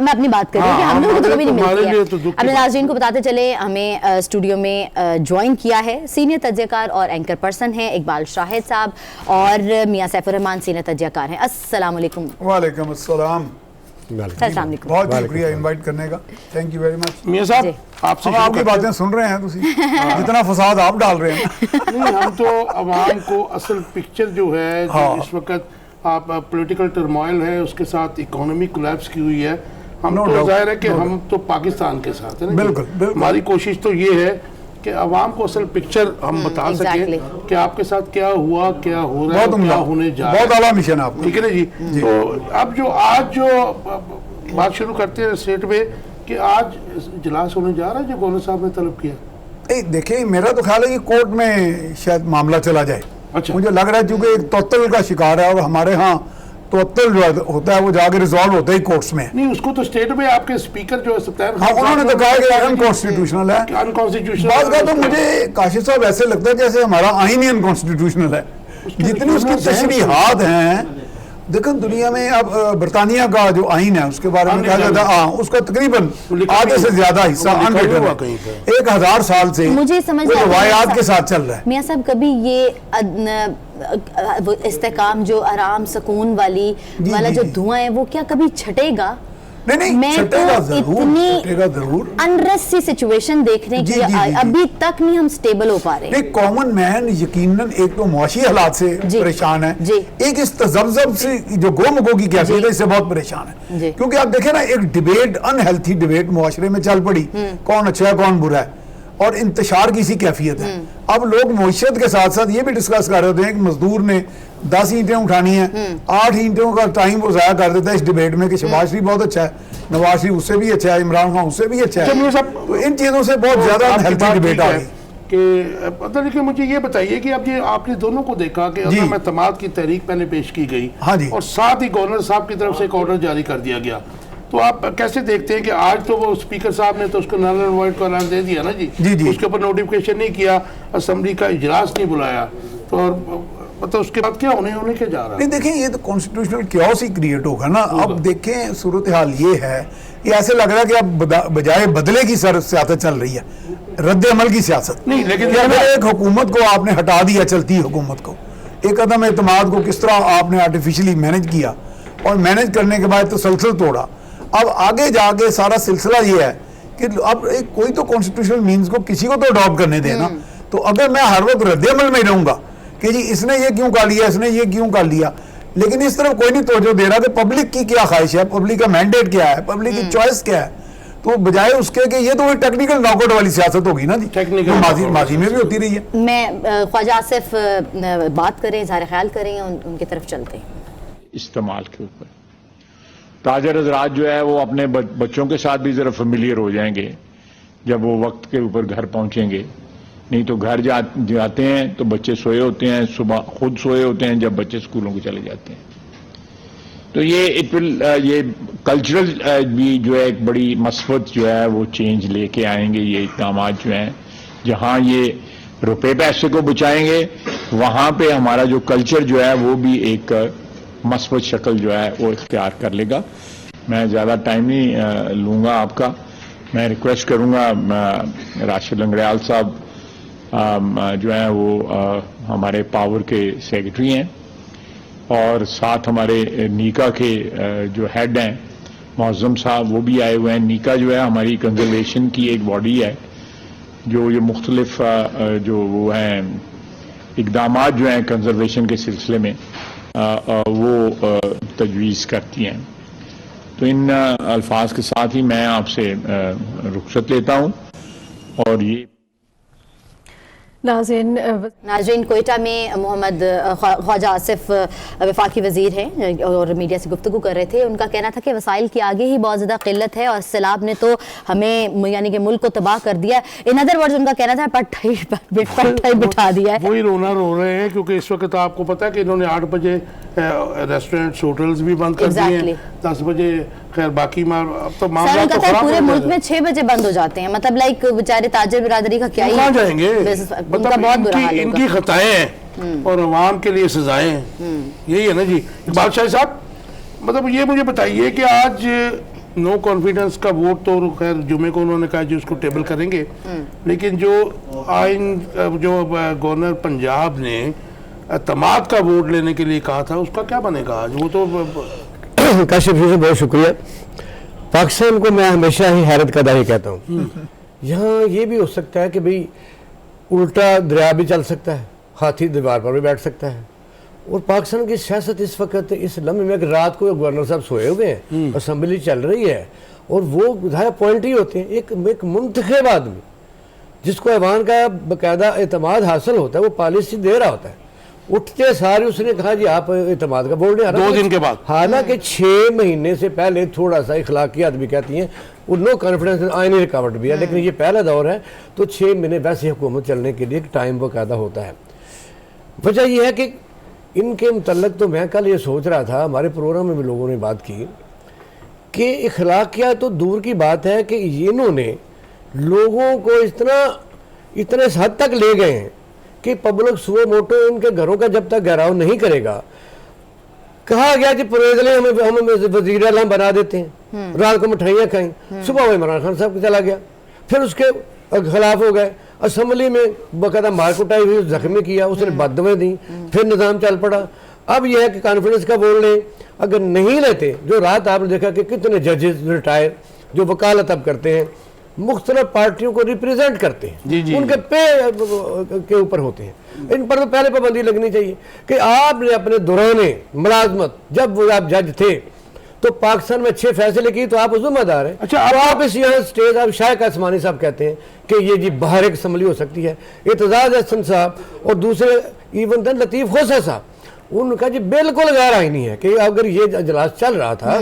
अपनी बात कर रही हूँ कि हाँ, हम लोगों को तो कभी नहीं हमारे लिए मिलती तो है। दुख की अपने बात नाज़रीन को बताते चले, हमें स्टूडियो में ज्वाइन किया है सीनियर तज्ज़ियाकार और एंकर पर्सन हैं इकबाल शाहिद साहब, और मियां सैफुर रहमान सीनियर तज्ज़ियाकार हैं। अस्सलाम वालेकुम। वालेकुम अस्सलाम। अस्सलाम वालेकुम। बहुत शुक्रिया इनवाइट करने का, थैंक यू वेरी मच। मियां साहब, जी। आपसे हम शुरू आपकी करते हैं। बातें सुन रहे हैं, तुसी जितना फसाद आप डाल रहे हैं। नहीं, हम तो अवाम को असल पिक्चर जो है जो हाँ। इस वक्त आप पॉलिटिकल टर्मोइल है, उसके साथ इकोनॉमी कोलैप्स की हुई है, हम No तो doubt, जाहिर है कि no हम तो पाकिस्तान के साथ है ना। बिल्कुल, बिल्कुल। हमारी कोशिश तो ये है कि अवाम को असल पिक्चर हम बता exactly. सकें कि आपके साथ क्या हुआ, क्या हो रहा है, बहुत क्या उम्दा, होने जा रहा बहुत है। आला मिशन आपका। ठीक है ना जी। तो अब जो आज जो बात शुरू करते हैं स्टेट में कि आज इजलास होने जा रहा है जो गवर्नर साहब ने तलब किया। देखिए, मेरा तो ख्याल है कि कोर्ट में शायद मामला चला जाए। अच्छा। मुझे लग रहा है क्योंकि एक तोतल का शिकार है और हमारे यहाँ तोतल जो होता है वो जाके रिजॉल्व होता ही कोर्ट्स में। नहीं, उसको तो स्टेट में आपके स्पीकर जो है सत्तार हाँ, उन्होंने तो कहा कि अनकॉन्स्टिट्यूशनल है। अनकॉन्स्टिट्यूशनल बात का तो मुझे काशिफ साहब ऐसे लगता है जैसे हमारा आईन ही अनकॉन्स्टिट्यूशनल है। जितनी उसकी तशरीहात हैं, देखो दुनिया में अब बरतानिया का जो आइन है उसके बारे में कहा जाता है, हाँ, उसका तकरीबन आधे से ज्यादा हिस्सा अनरिटन है, 1000 साल से मुझे समझ वो नहीं आता रवायात है के साथ चल रहा है। मियां साहब, कभी ये वो इस्तेकाम जो आराम सुकून वाली जी, वाला जी, जो जी। धुआं है वो क्या कभी छटेगा? नहीं, मैं छटेगा तो जरूर, इतनी छटेगा जरूर। अनरेस्ट सी सिचुएशन देखने जी, की जी, जी, जी। अभी तक नहीं हम स्टेबल हो पा रहे। नहीं, कॉमन मैन यकीनन एक तो मुआशी हालात से जी, परेशान है, जी। एक इस तजब्जब से जो गोमगो की कैफियत है इससे बहुत परेशान जी। है। क्योंकि आप देखें ना, एक डिबेट, अनहेल्थी डिबेट मुआशरे में चल पड़ी, कौन अच्छा है कौन बुरा है, और इंतशार की सी कैफियत है। अब लोग मुआशरत के साथ साथ ये भी डिस्कस कर रहे होते हैं कि मजदूर ने 10 ईंटें उठानी है, 8 ईंटों का टाइम वो ज़ाया कर देता है इस डिबेट में कि शहबाज शरीफ बहुत अच्छा है, नवाज शरीफ उससे भी अच्छा है, इमरान खान उससे भी अच्छा है। तो इन चीज़ों से बहुत ज़्यादा अनहेल्थी डिबेट आ गई। कि पता नहीं कि मुझे ये बताइए कि अब ये आपने दोनों को देखा कि जी। अदम एतमाद की तहरीक पहले पेश की गई, हाँ जी। और साथ ही गवर्नर साहब की तरफ से एक ऑर्डर जारी कर दिया गया तो आप कैसे देखते हैं कि आज तो वो स्पीकर साहब ने तो उसको नल एंड वॉइड का ऐलान दे दिया ना जी, जी। उसके ऊपर नोटिफिकेशन नहीं किया, असेंबली का इजलास नहीं बुलाया, तो और मतलब उसके बाद क्या होने क्या जा रहा है? नहीं देखें, ये तो कॉन्स्टिट्यूशनल क्योस ही क्रिएट होगा ना। अब देखें सूरत हाल ये है कि ऐसे लग रहा है कि अब बजाय बदले की सियासत चल रही है, रद्द अमल की सियासत नहीं, लेकिन अगर एक हुकूमत को आपने हटा दिया, चलती हुकूमत को, एक अदम एतमाद को किस तरह आपने आर्टिफिशियली मैनेज किया और मैनेज करने के बाद तसलसल तोड़ा, अब आगे जाके सारा सिलसिला ये है कि अब एक कोई तो कॉन्स्टिट्यूशनल मीन्स को किसी को तो अडॉप्ट करने देना। तो अगर मैं हर वक्त रद्द अमल में रहूंगा कि जी इसने ये क्यों कर लिया, इसने ये क्यों कर लिया, लेकिन इस तरफ कोई नहीं तवज्जो दे रहा कि पब्लिक की क्या ख्वाहिश है, पब्लिक का मैंडेट क्या है, पब्लिक की चॉइस क्या है, तो बजाय उसके कि ये तो टेक्निकल नॉकआउट वाली सियासत होगी ना जी, टेक्निकल माजी में भी होती रही है। मैं ख्वाजा आसिफ बात करें, इज़हार ख्याल करें, उनकी तरफ चलते हैं। इस्तेमाल के ऊपर ताजर हजरात जो है वो अपने बच्चों के साथ भी जरा फेमिलियर हो जाएंगे जब वो वक्त के ऊपर घर पहुंचेंगे। नहीं तो घर जाते हैं तो बच्चे सोए होते हैं, सुबह खुद सोए होते हैं जब बच्चे स्कूलों को चले जाते हैं। तो ये कल्चरल भी जो है एक बड़ी मस्बत जो है वो चेंज लेके आएंगे ये इक़दाम जो हैं। जहां ये रुपए पैसे को बचाएंगे वहां पे हमारा जो कल्चर जो है वो भी एक मस्बत शक्ल जो है वो इख्तियार कर लेगा। मैं ज़्यादा टाइम नहीं लूँगा आपका। मैं रिक्वेस्ट करूँगा राशिद लंगड़ियाल साहब जो है वो हमारे पावर के सेक्रेटरी हैं और साथ हमारे नीका के जो हेड हैं मौज़म साहब वो भी आए हुए हैं। नीका जो है हमारी कंजर्वेशन की एक बॉडी है जो ये मुख्तलिफ जो वो हैं इक़दामात जो हैं कंजर्वेशन के सिलसिले में वो तजवीज़ करती हैं। तो इन अल्फाज के साथ ही मैं आपसे रुखसत लेता हूँ। और ये नाज़रीन, कोयटा में मोहम्मद ख्वाजा आसिफ वफाकी वज़ीर हैं और मीडिया से गुफ्तगू कर रहे थे। उनका कहना था कि वसाइल की आगे ही बहुत ज़्यादा किल्लत है और सैलाब ने तो हमें यानी कि मुल्क को तबाह कर दिया। इन अदर वर्ड्स उनका कहना था पट्टाई बिठा दिया है। वही रोना रो रहे हैं क्योंकि इस वक्त आपको पता है कि इन्होंने 8 बजे रेस्टोरेंट्स होटल्स भी बंद कर दिए हैं, 10 बजे खैर बाकी अब तो मामला तो खराब पूरे मुल्क में 6 बजे बंद हो जाते हैं। मतलब लाइक बेचारे ताजिर बिरादरी का क्या ही कहाँ जाएंगे, उनका बहुत बुरा हाल होगा। इनकी खताएं हैं और अवाम के लिए सजाएं हैं, यही है ना जी। बादशाह साहब, मतलब ये मुझे बताइए कि आज नो कॉन्फिडेंस का वोट तो खैर जुमे को उन्होंने कहा जी उसको टेबल करेंगे, लेकिन जो आइन जो गवर्नर पंजाब ने तमाद का वोट लेने के लिए कहा था उसका क्या बनेगा आज? वो तो काशिफ जी से बहुत शुक्रिया। पाकिस्तान को मैं हमेशा ही हैरत का दाही कहता हूँ। यहाँ ये भी हो सकता है कि भाई उल्टा दरिया भी चल सकता है, हाथी दीवार पर भी बैठ सकता है। और पाकिस्तान की सियासत इस वक्त इस लम्हे में रात को गवर्नर साहब सोए हुए हैं, असम्बली चल रही है और वो विधायक पॉइंट ही होते हैं। एक मुंतखब आदमी जिसको ऐवान का बाकायदा एतमाद हासिल होता है वो पॉलिसी दे रहा होता है, उठते सारे उसने कहा जी आप एतमाद का बोर्ड नहीं। 2 दिन के बाद, हालांकि 6 महीने से पहले थोड़ा सा इखलाकी आदमी कहती हैं वो नो कॉन्फिडेंस आईनी रिकावट भी है, लेकिन ये पहला दौर है तो 6 महीने वैसे हुकूमत चलने के लिए टाइम बाकायदा होता है। वजह यह है कि इनके मुतल्लक तो मैं कल ये सोच रहा था, हमारे प्रोग्राम में भी लोगों ने बात की कि इखलाकियात तो दूर की बात है कि इन्होंने लोगों को इतने हद तक ले गए हैं कि पब्लिक सुबह मोटो इनके घरों का जब तक घेराव नहीं करेगा, कहा गया कि परवेज़ हम वज़ीर आज़म बना देते हैं, रात को मिठाइयाँ खाई, सुबह वो इमरान खान साहब चला गया, फिर उसके खिलाफ हो गए, असम्बली में बाकायदा मार कुटाई हुई, जख्मी किया, उसने बददुआएं दी, फिर निज़ाम चल पड़ा। अब यह है कि कॉन्फ्रेंस का बोल लें, अगर नहीं लेते, जो रात आपने देखा कि कितने जजेस रिटायर जो वकालत अब करते हैं मुख्तलिफ पार्टियों को रिप्रेजेंट करते हैं, उनके पे के ऊपर होते हैं, इन पर तो पहले पाबंदी लगनी चाहिए कि आपने अपने दौरान मुलाजमत जब वो आप जज थे तो पाकिस्तान में अच्छे फैसले किए तो आप जिम्मेदार हैं। अच्छा, आप इस यहाँ स्टेज आप शायक आसमानी साहब कहते हैं कि ये जी बाहर एक असम्बली हो सकती है, एतजाज हसन साहब और दूसरे इवन दिन लतीफ़ खोसा साहब, उनका जी बिल्कुल गैर आईनी है कि अगर ये इजलास चल रहा था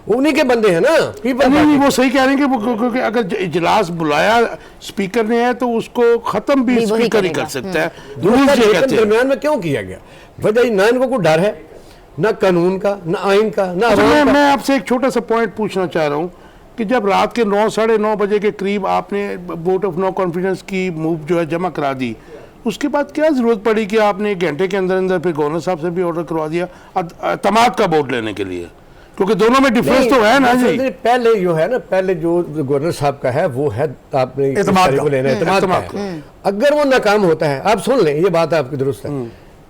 उन्हीं के बंदे हैं ना। नहीं, वो सही कह रहे हैं कि अगर इजलास बुलाया स्पीकर ने है तो उसको खत्म भी स्पीकर ही कर सकता है। दरमियान में क्यों किया गया? वजह ना इनको कोई डर है ना कानून का, ना आइन का, ना अच्छा, अवाम का। मैं आपसे एक छोटा सा पॉइंट पूछना चाह रहा हूँ कि जब रात के 9 साढ़े 9 बजे के करीब आपने वोट ऑफ नो कॉन्फिडेंस की मूव जो है जमा करा दी, उसके बाद क्या जरूरत पड़ी कि आपने एक घंटे के अंदर अंदर फिर गवर्नर साहब से भी ऑर्डर करवा दिया तमाद का वोट लेने के लिए? क्योंकि दोनों में डिफरेंस तो है ना जी। पहले जो है ना, पहले जो गवर्नर साहब का है वो है आपने एतमाद को लेना है, एतमाद का है। अगर वो नाकाम होता है, आप सुन लें, ये बात आपकी दुरुस्त है,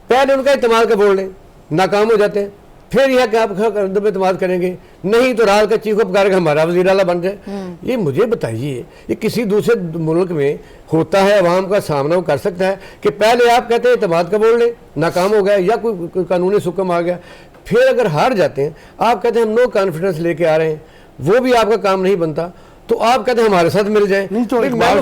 पहले उनका एतमाद का वोट लें, नाकाम हो जाते हैं, फिर यह कि आप एतमाद करेंगे, नहीं तो रात का चीखो पुकार के हमारा वज़ीर आला बन जाए। ये मुझे बताइए, ये किसी दूसरे मुल्क में होता है? अवाम का सामना वो कर सकता है कि पहले आप कहते हैं एतमाद का वोट लें, नाकाम हो गया या कोई कानूनी हुक्म आ गया, फिर अगर हार जाते हैं आप कहते हैं हम नो कॉन्फिडेंस लेके आ रहे हैं, वो भी आपका काम नहीं बनता, तो आप कहते हैं हमारे साथ मिल जाए। नहीं तो इकबाल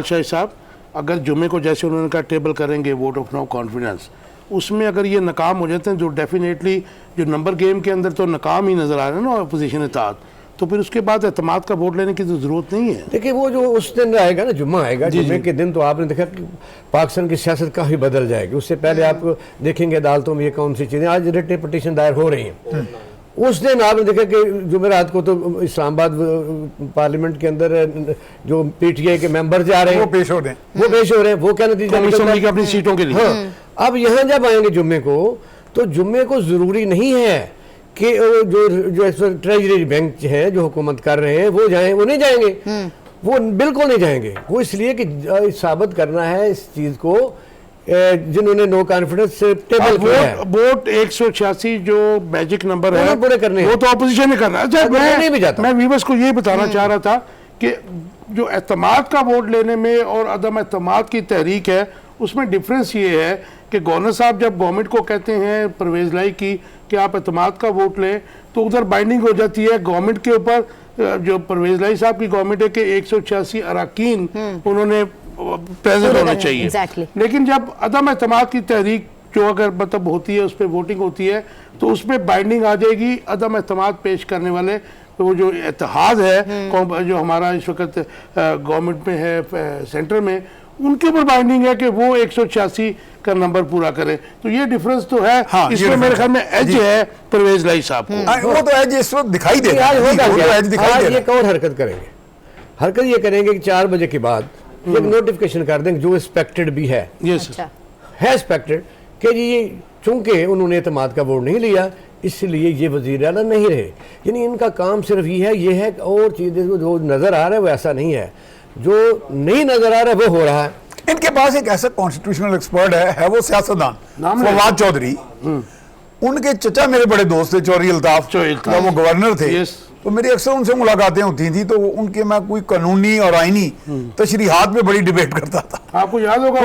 शाही साहब, अगर जुमे को जैसे उन्होंने कहा टेबल करेंगे वोट ऑफ नो कॉन्फिडेंस, उसमें अगर ये नाकाम हो जाते हैं, जो डेफिनेटली जो नंबर गेम के अंदर तो नाकाम ही नजर आ रहा है ना अपोजिशन इत्तेहाद, तो फिर उसके बाद एतमाद का वोट लेने की तो जरूरत नहीं है। देखिए वो जो उस दिन आएगा ना, जुम्मा आएगा, जुम्मे के दिन तो आपने देखा कि पाकिस्तान की सियासत काफ़ी बदल जाएगी। उससे पहले आप देखेंगे अदालतों में ये कौन सी चीज़ें, आज रिट पिटीशन दायर हो रही हैं, उस दिन आपने देखा कि जुमेरात को तो इस्लामाबाद पार्लियामेंट के अंदर जो पीटीआई के मेंबर जा रहे हैं वो पेश हो रहे हैं, वो क्या नतीजा निकलता है अपनी सीटों के लिए। हाँ, अब यहाँ जब आएंगे जुम्मे को, तो जुम्मे को जरूरी नहीं है कि जो ट्रेजरी बैंक है जो हुकूमत कर रहे हैं वो जाएं, वो नहीं जाएंगे, वो बिल्कुल नहीं जाएंगे। वो इसलिए कि साबित करना है इस चीज को जिन्होंने नो कॉन्फिडेंस टेबल किया है। वोट 186 जो मैजिक नंबर है पूरे करने वो तो अपोजिशन ने करना है। मैं व्यूअर्स को ये बताना चाह रहा था कि जो एतमाद का वोट लेने में और अदम एतमाद की तहरीक है, उसमें डिफरेंस ये है कि गवर्नर साहब जब गवर्नमेंट को कहते हैं परवेज लाई की कि आप एतमाद का वोट लें, तो उधर बाइंडिंग हो जाती है गवर्नमेंट के ऊपर। जो परवेज लाई साहब की गवर्नमेंट है कि 186 अरकान उन्होंने प्रेजेंट होने चाहिए। लेकिन जब अदम एतमाद की तहरीक जो अगर मतलब होती है, उस पर वोटिंग होती है, तो उसमें बाइंडिंग आ जाएगी अदम एतमाद पेश करने वाले वो जो इत्तेहाद है जो हमारा इस वक्त गवर्नमेंट में है सेंटर में, उनके ऊपर बाइंडिंग है कि वो 186 का नंबर पूरा करें। तो ये डिफरेंस तो है। हाँ, इसमें मेरे ख्याल में एज है परवेज लाई साहब को। वो तो एज इस वक्त दिखाई दे रहा है। एक और हरकत करेंगे, हरकत ये करेंगे कि 4 बजे के बाद एक नोटिफिकेशन कर देंगे जो एक्सपेक्टेड भी है, है एक्सपेक्टेड कि जी चूंकि उन्होंने एतमाद का वोट नहीं लिया इसलिए ये वजीर आला नहीं रहे। यानी इनका काम सिर्फ ये है और चीज़ें जो नज़र आ रहा है वो ऐसा नहीं है, जो नहीं नज़र आ रहा है वो हो रहा है। इनके पास एक ऐसा कॉन्स्टिट्यूशनल एक्सपर्ट है वो सियासतदान फवाद चौधरी। उनके चचा मेरे बड़े दोस्त थे चौधरी अल्ताफ, वो गवर्नर थे, तो मेरी अक्सर उनसे मुलाकातें होती थी, तो उनके मैं कोई कानूनी और आईनी तशरीहात पे बड़ी डिबेट करता था। आपको याद होगा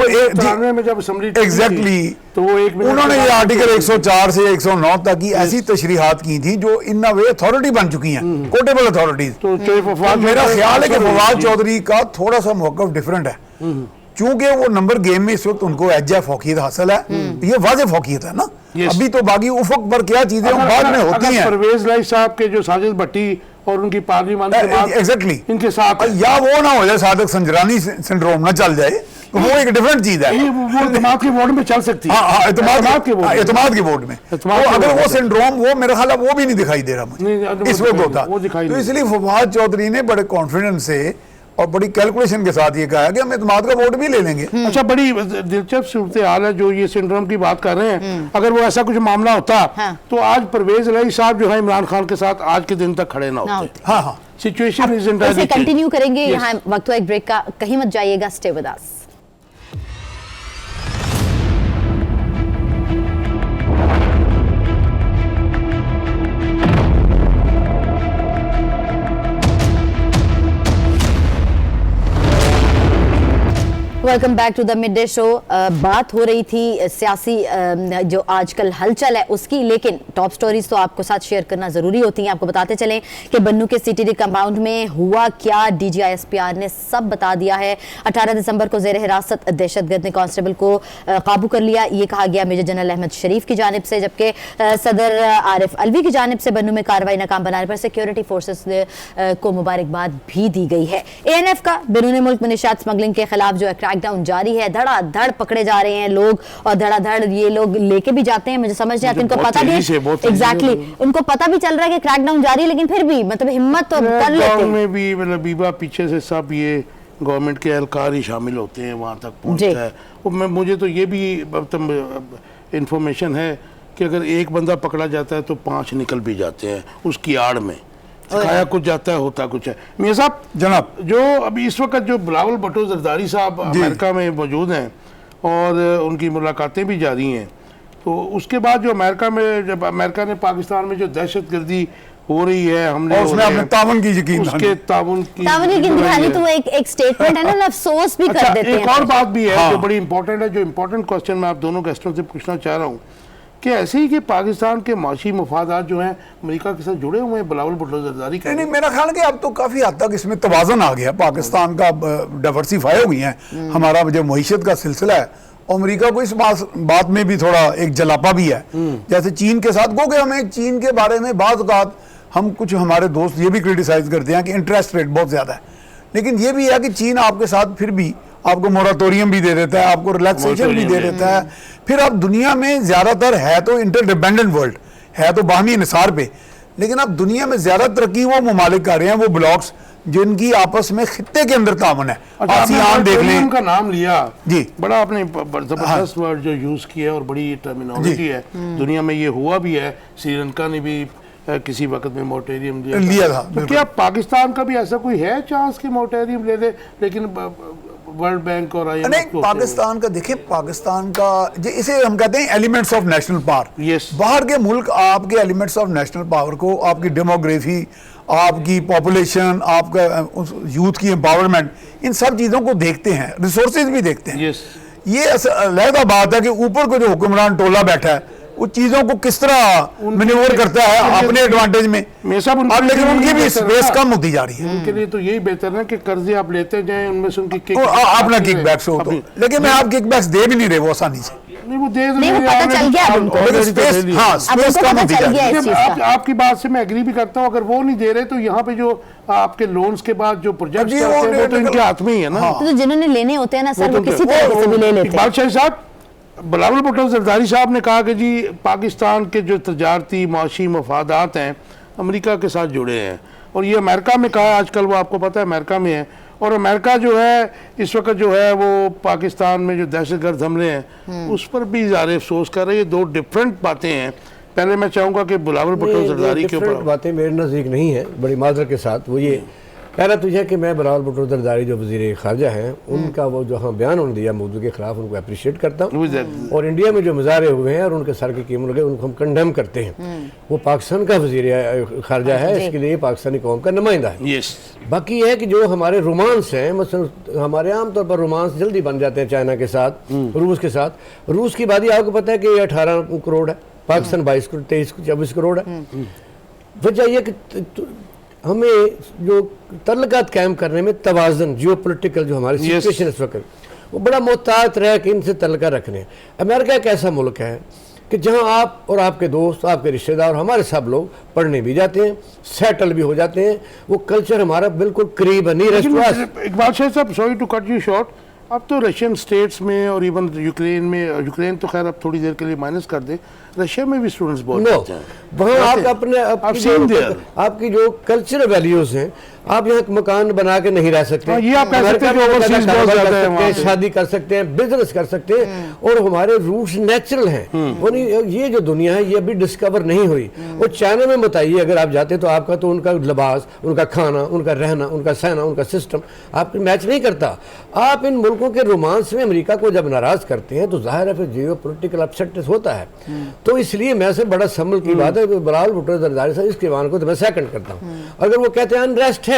में जब असेंबली एग्जैक्टली तो वो उन्होंने ये आर्टिकल 104 से 109 तक की ऐसी तशरीहात की थी जो इन वे अथॉरिटी बन चुकी हैं, कोटेबल अथॉरिटीज। तो मेरा ख्याल है कि फवाद चौधरी का थोड़ा सा मौक़िफ़ डिफरेंट है, क्योंकि वो नंबर गेम में इस वक्त उनको एज फौकियत हासिल है, ये वाज़े फौकियत है ना। अभी तो बाकी उफक पर क्या चीजें बाद में होती हैं। परवेज लाई साहब के जो साजिद भट्टी और उनकी पार्लियामेंट के बाद एग्जैक्टली इनके साथ, या वो ना हो जाए सादक संजरानी सिंड्रोम ना चल जाए, तो वो एक डिफरेंट चीज है। वो एतमाद के वोट में चल सकती है। एतमाद के वोट में अगर वो सिंड्रोम, वो मेरा ख्याल वो भी नहीं दिखाई दे रहा मुझे इस वक्त होता। तो इसलिए फवाद चौधरी ने बड़े कॉन्फिडेंस से और बड़ी कैलकुलेशन के साथ ये कहा है कि हम एतमाद का वोट भी ले लेंगे। अच्छा, बड़ी दिलचस्प सूरत हाल है जो ये सिंड्रोम की बात कर रहे हैं। अगर वो ऐसा कुछ मामला होता तो आज परवेज लाई साहब जो है इमरान खान के साथ आज के दिन तक खड़े ना होते। हाँ, situation is entirely change. Continue करेंगे यहाँ वक्त एक ब्रेक का, कहीं मत जाइएगा, stay with us. Welcome back to the mid day show. बात हो रही थी सियासी जो आजकल हलचल है उसकी, लेकिन टॉप स्टोरीज तो आपको साथ शेयर करना जरूरी होती हैं। आपको बताते चलें कि बन्नू के सीटीडी कंपाउंड में हुआ क्या, डीजीआईएसपीआर ने सब बता दिया है। 18 दिसंबर को जेर हिरासत दहशतगर्द ने कांस्टेबल को काबू कर लिया, ये कहा गया मेजर जनरल अहमद शरीफ की जानिब से, जबकि सदर आरिफ अलवी की जानिब से बन्नू में कार्रवाई नाकाम बनाने पर सिक्योरिटी फोर्सेस को मुबारकबाद भी दी गई है। ANF का बैरून मुल्क मनशियात स्मगलिंग के खिलाफ जो क्रैक क्रैकडाउन जारी है, धड़ाधड़ पकड़े जा रहे हैं लोग और धड़ाधड़ ये लोग लेके भी जाते हैं। मुझे समझ नहीं आता, इनको पता भी एग्जैक्टली उनको पता भी चल रहा है कि क्रैकडाउन जारी है, लेकिन फिर भी मतलब हिम्मत तो कर लेते हैं। में भी मतलब बीबा पीछे से सब ये गवर्नमेंट के एहलकार ही शामिल होते हैं, वहाँ तक पहुँचता है। और मुझे तो ये भी इंफॉर्मेशन है कि अगर एक बंदा पकड़ा जाता है तो 5 निकल भी जाते हैं उसकी आड़ में, सिखाया कुछ जाता है होता कुछ है। मियां साहब जनाब, जो अभी इस वक्त जो बिलावल भुट्टो जरदारी साहब अमेरिका में मौजूद हैं और उनकी मुलाकातें भी जारी हैं, तो उसके बाद जो अमेरिका में जब अमेरिका ने पाकिस्तान में जो दहशतगर्दी हो रही है, हमने उसमें अपने तावन की यकीन उसके तावन की दिखानी, तो एक स्टेटमेंट है ना, अफसोस भी कर देते हैं। एक और बात भी है जो बड़ी इंपॉर्टेंट है, जो इंपॉर्टेंट क्वेश्चन मैं आप दोनों गेस्टों से पूछना चाह रहा हूँ कि ऐसे ही कि पाकिस्तान के माशी मफादात जो हैं अमेरिका के साथ जुड़े हुए हैं बिलावल भुट्टो जरदारी के। नहीं, मेरा ख्याल है कि अब तो काफी हद तक इसमें तवाज़ुन आ गया, पाकिस्तान का डाइवर्सिफाई हो गई है हमारा जो मईशत का सिलसिला है। अमेरिका को इस बात में भी थोड़ा एक जलापा भी है, जैसे चीन के साथ गो के हमें चीन के बारे में बात बात हम कुछ हमारे दोस्त ये भी क्रिटिसाइज करते हैं कि इंटरेस्ट रेट बहुत ज्यादा है, लेकिन ये भी है कि चीन आपके साथ फिर भी आपको मोराटोरियम भी दे देता है, आपको रिलैक्सेशन भी दे देता है। फिर अब दुनिया में ज्यादातर है तो इंटरडिपेंडेंट वर्ल्ड है तो बाहमी निसार पे, लेकिन अब दुनिया में ज्यादा तरक्की वो ममालिक कर रहे हैं, वो ब्लॉक्स जिनकी आपस में खित्ते के अंदर तामन है। आसियान देख लें, उनका नाम लिया जी, बड़ा आपने जबरदस्त वर्ड जो यूज किया और बड़ी टर्मिनोलॉजी है, दुनिया में ये हुआ भी है। श्रीलंका ने भी किसी वक्त में मोरेटोरियम लिया था। तो क्या पाकिस्तान का भी ऐसा कोई है चांस कि मोरेटोरियम ले ले, लेकिन वर्ल्ड बैंक और IMF नहीं, पाकिस्तान का देखिए, पाकिस्तान का इसे हम कहते हैं elements of national power. Yes, बाहर के मुल्क आपके एलिमेंट्स ऑफ नेशनल पावर को, आपकी डेमोग्राफी, आपकी पॉपुलेशन, आपका यूथ की एम्पावरमेंट, इन सब चीज़ों को देखते हैं, रिसोर्सेज भी देखते हैं। यस, ये अलग बात है कि ऊपर को जो हुक्मरान टोला बैठा है वो चीजों को किस तरह मैन्यूवर करता है अपने एडवांटेज में, अब लेकिन उनकी भी स्पेस कम होती जा रही है। उनके लिए तो यही बेहतर है कि कर्जे आप लेते जाएं, उनमें से उनकी अपना किकबैक्स हो, लेकिन मैं आप किकबैक्स दे भी नहीं रहे वो आसानी से। नहीं, वो दे नहीं, वो पता चल गया उनको, स्पेस कम होती जा रही है। आपकी बात से मैं एग्री भी करता हूँ, अगर वो नहीं दे रहे तो यहाँ पे जो आपके लोन्स के बाद जो प्रोजेक्ट वो तो इनके हाथ में ही है ना, तो जिन्होंने लेने होते हैं ना सर, वो किसी तरीके से भी ले लेते हैं। बादशाह साहब, बिलावल भुट्टो जरदारी साहब ने कहा कि जी पाकिस्तान के जो तजारती माशी मफादात हैं अमेरिका के साथ जुड़े हैं, और ये अमेरिका में कहा है, आजकल वो आपको पता है अमेरिका में है, और अमेरिका जो है इस वक्त जो है वो पाकिस्तान में जो दहशतगर्द हमले हैं उस पर भी इज़हार अफसोस कर रहे हैं। ये दो डिफरेंट बातें हैं। पहले मैं चाहूँगा कि बिलावल भुट्टो जरदारी के ऊपर बातें मेरे नज़दीक नहीं है, बड़ी माजरत के साथ। वो ये पहला तो यह कि मैं बिलावल भुट्टो जरदारी जो वज़ीर ख़ारजा हैं उनका वो जो हाँ बयान उन्होंने दिया मौजूद के ख़िलाफ़, उनको अप्रिशिएट करता हूँ, और इंडिया में जो मुजाहरे हुए हैं और उनके सर की कीमत लगे उनको हम कंडेम करते हैं। वो पाकिस्तान का वज़ीर ख़ारजा है, इसके लिए पाकिस्तानी कौम का नुमाइंदा है। बाकी है कि जो हमारे रोमांस हैं, मतलब हमारे आमतौर पर रोमांस जल्दी बन जाते हैं चाइना के साथ, रूस के साथ। रूस की बात आपको पता है कि 18 करोड़ है, पाकिस्तान 23-24 करोड़ है। वजह यह कि हमें जो तल्लुकात कायम करने में तवाज़ुन, जियो पोलिटिकल जो हमारी सिचुएशन इस वक्त, वो बड़ा मोहतात रहे कि इनसे तल्लुका रखने। अमेरिका एक ऐसा मुल्क है कि जहां आप और आपके दोस्त, आपके रिश्तेदार, हमारे सब लोग पढ़ने भी जाते हैं, सेटल भी हो जाते हैं, वो कल्चर हमारा बिल्कुल करीब है। नहीं इकबाल शाह साहब, sorry to cut you short, अब तो रशियन स्टेट्स में और इवन यूक्रेन में, यूक्रेन तो खैर अब थोड़ी देर के लिए माइनस कर दें, रशिया में भी स्टूडेंट्स बहुत हैं। वहाँ आप अपने आपकी जो कल्चरल वैल्यूज हैं, आप यहाँ मकान बना के नहीं रह सकते, ये आप कह सकते हैं, शादी कर सकते हैं, बिजनेस कर सकते हैं, और हमारे रूट्स नेचुरल हैं। ये जो दुनिया है ये अभी डिस्कवर नहीं हुई। और चाइना में बताइए अगर आप जाते तो आपका तो उनका लिबास, उनका खाना, उनका रहना, उनका सहना, उनका सिस्टम आपके मैच नहीं करता। आप इन मुल्कों के रोमांस में अमेरिका को जब नाराज करते हैं तो जाहिर है फिर जियो पोलिटिकल अपसेट होता है। तो इसलिए मैं से बड़ा संभल की बात है कि बिलावल भुट्टो जरदारी साहब इसके बयान को तो मैं सेकंड करता हूँ। अगर वो कहते हैं अनरेस्ट है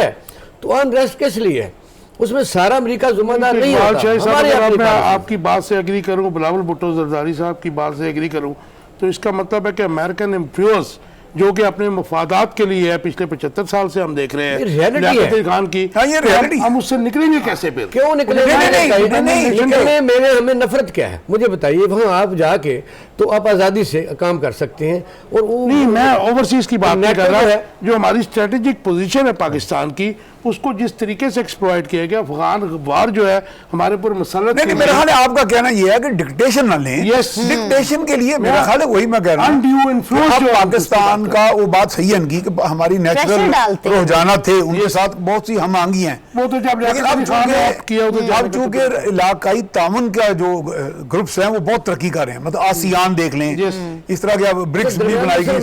तो अनरेस्ट किस लिए है, उसमें सारा अमेरिका जुम्मेदार नहीं होता। आपकी बात से एग्री करूँ, बिलावल भुट्टो जरदारी साहब की बात से एग्री करूँ, तो इसका मतलब है कि अमेरिकन इन्फ्लुएंस जो कि अपने मफादात के लिए है, पिछले 75 साल से हम देख रहे हैं लियाकत खान की, हम उससे निकलेंगे कैसे? फिर क्यों निकलेंगे? मेरे हमें नफरत क्या है मुझे बताइए। वहाँ आप जाके तो आप आज़ादी से काम कर सकते हैं, और नहीं, मैं ओवरसीज की बात नहीं कर रहा, जो हमारी स्ट्रेटेजिक पोजीशन है पाकिस्तान की उसको जिस तरीके से एक्सप्लॉइट किया गया, अफगान वार जो है हमारे ऊपर मसलत नहीं, मेरा ख्याल है आपका कहना यह है कि डिक्टेशन ना लें। Yes. डिक्टेशन के लिए मेरा ख्याल है वही मैं कह रहा हूं। Undue influence अब जो है, पाकिस्तान का वो बात सही है इनकी कि हमारी नेचुरल डालते हैं। रुझाना थे, उनके साथ बहुत सी हम आंगी हैं। वो तो जब लेकिन लियाकत अली खान ने आप किया वो तो अब चूंकि इलाकाई ताउन का जो ग्रुप्स हैं वो बहुत तरक्की कर रहे हैं, मतलब आसियान देख लें, इस तरह के ब्रिक्स भी बनाई गई,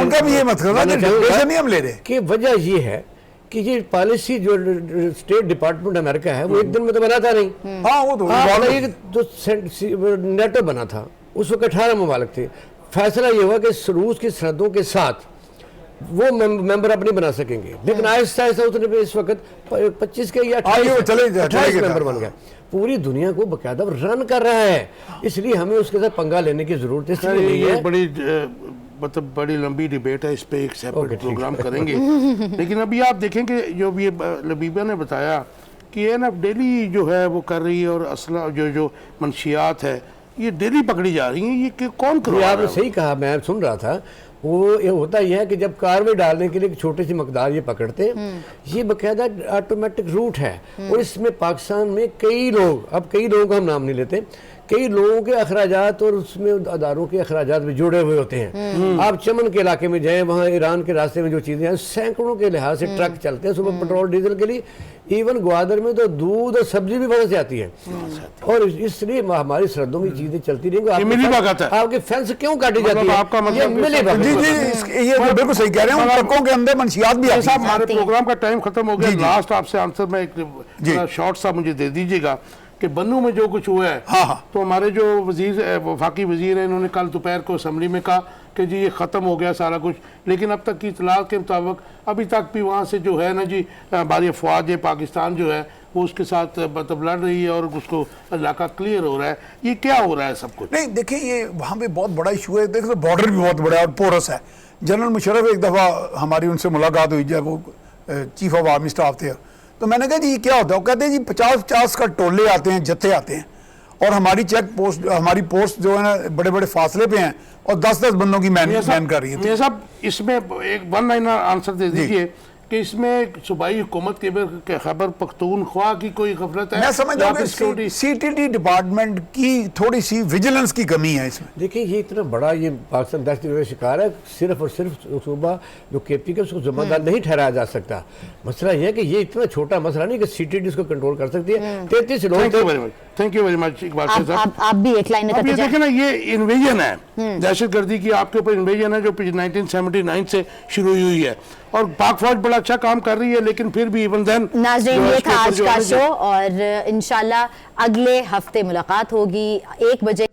उनका भी ये मतलब है कि डिक्टेशन नहीं हम ले रहे। कि वजह ये है कि ये पॉलिसी जो स्टेट डिपार्टमेंट अमेरिका है वो एक दिन में तो बनाता नहीं। हाँ, वो तो जो नेटो बना था उस वक्त 18 ममालिक थे। फैसला ये हुआ कि रूस की सरहदों के साथ वो मेंबर अब नहीं बना सकेंगे, लेकिन आहिस्ता आहिस्ता उसने इस वक्त 25 के या 28 मेंबर बन गया। पूरी दुनिया को बकायदा रन कर रहा है, इसलिए हमें उसके साथ पंगा लेने की जरूरत इसलिए नहीं है। बड़ी मतलब बड़ी लंबी डिबेट है, इस पे एक सेपरेट प्रोग्राम करेंगे। लेकिन अभी आप देखें कि जो ये लबीबा ने बताया कि ये ना डेली जो है वो कर रही है, और असला जो मंशियात है ये डेली पकड़ी जा रही हैं, ये कौन करवा रहा है? आपने सही कहा, मैं सुन रहा था। वो ये होता यह है कि जब कार्रवाई डालने के लिए एक छोटी सी मकदार ये पकड़ते हैं, ये बकायदा ऑटोमेटिक रूट है, और इसमें पाकिस्तान में कई लोग, अब कई लोगों का हम नाम नहीं लेते, कई लोगों के अखराजात और उसमें अदारों के अखराजात भी जुड़े हुए होते हैं। आप चमन के इलाके में जाएं, वहाँ ईरान के रास्ते में जो चीज़ें हैं, सैकड़ों के लिहाज से ट्रक चलते हैं सुबह पेट्रोल डीजल के लिए। इवन ग्वादर में तो दूध और सब्जी भी वहाँ से आती है, और इसलिए हमारी सरहदों में चीज़ें चलती रहेंगी। आपके फेंस क्यों काटी जाती है? आपका मतलब ये बिल्कुल सही कह रहे हैं, ट्रकों के अंदर मंशियात भी आती है। हमारे प्रोग्राम का टाइम खत्म हो गया। लास्ट आपसे आंसर में एक शॉर्ट सा मुझे दे दीजिएगा कि बन्नू में जो कुछ हुआ है। हाँ। तो हमारे जो वफाकी वजीर हैं, इन्होंने कल दोपहर को असम्बली में कहा कि जी ये ख़त्म हो गया सारा कुछ, लेकिन अब तक की इतलात के मुताबिक अभी तक भी वहाँ से जो है ना जी हमारी अफवाज पाकिस्तान जो है वो उसके साथ मतलब लड़ रही है, और उसको इलाका क्लियर हो रहा है। ये क्या हो रहा है सब कुछ? नहीं, देखिए ये वहाँ पे बहुत बड़ा इशू है। देखो बॉर्डर भी बहुत बड़ा है और पोरस है। जनरल मुशर्रफ एक दफ़ा हमारी उनसे मुलाकात हुई जब वो चीफ ऑफ आर्मी स्टाफ थे, तो मैंने कहा जी ये क्या होता है? वो कहते हैं जी 50-50 का टोले आते हैं, जत्थे आते हैं, और हमारी चेक पोस्ट, हमारी पोस्ट जो है ना बड़े बड़े फासले पे हैं, और 10-10 बंदों की मैन कर रही है। ये सब इसमें एक वन लाइनर आंसर दे दीजिए कि इसमें सूबाई हुकूमत के खैबर पख्तूनख्वा की कोई गफलत है? मैं समझता हूं कि सीटीटी डिपार्टमेंट की थोड़ी सी विजिलेंस की कमी है इसमें। देखिए ये इतना बड़ा ये पाकिस्तान दहशतगर्दी का शिकार है, सिर्फ और सिर्फ सूबा जो केपी का उसको जिम्मेदार नहीं ठहराया जा सकता। मसला ये है कि ये इतना छोटा मसला नहीं कि सीटीटी इसको कंट्रोल कर सकती है। 33 लोग। Thank you very much. आप भी एक लाइन में देखें ना, ये इन्वेजन है, दहशतगर्दी की आपके ऊपर इन्वेजन है जो 1979 से शुरू हुई है, और पाक फौज बड़ा अच्छा काम कर रही है, लेकिन फिर भी इवन देन। नाज़रीन, ये था आज का शो, और इंशाल्लाह अगले हफ्ते मुलाकात होगी 1 बजे।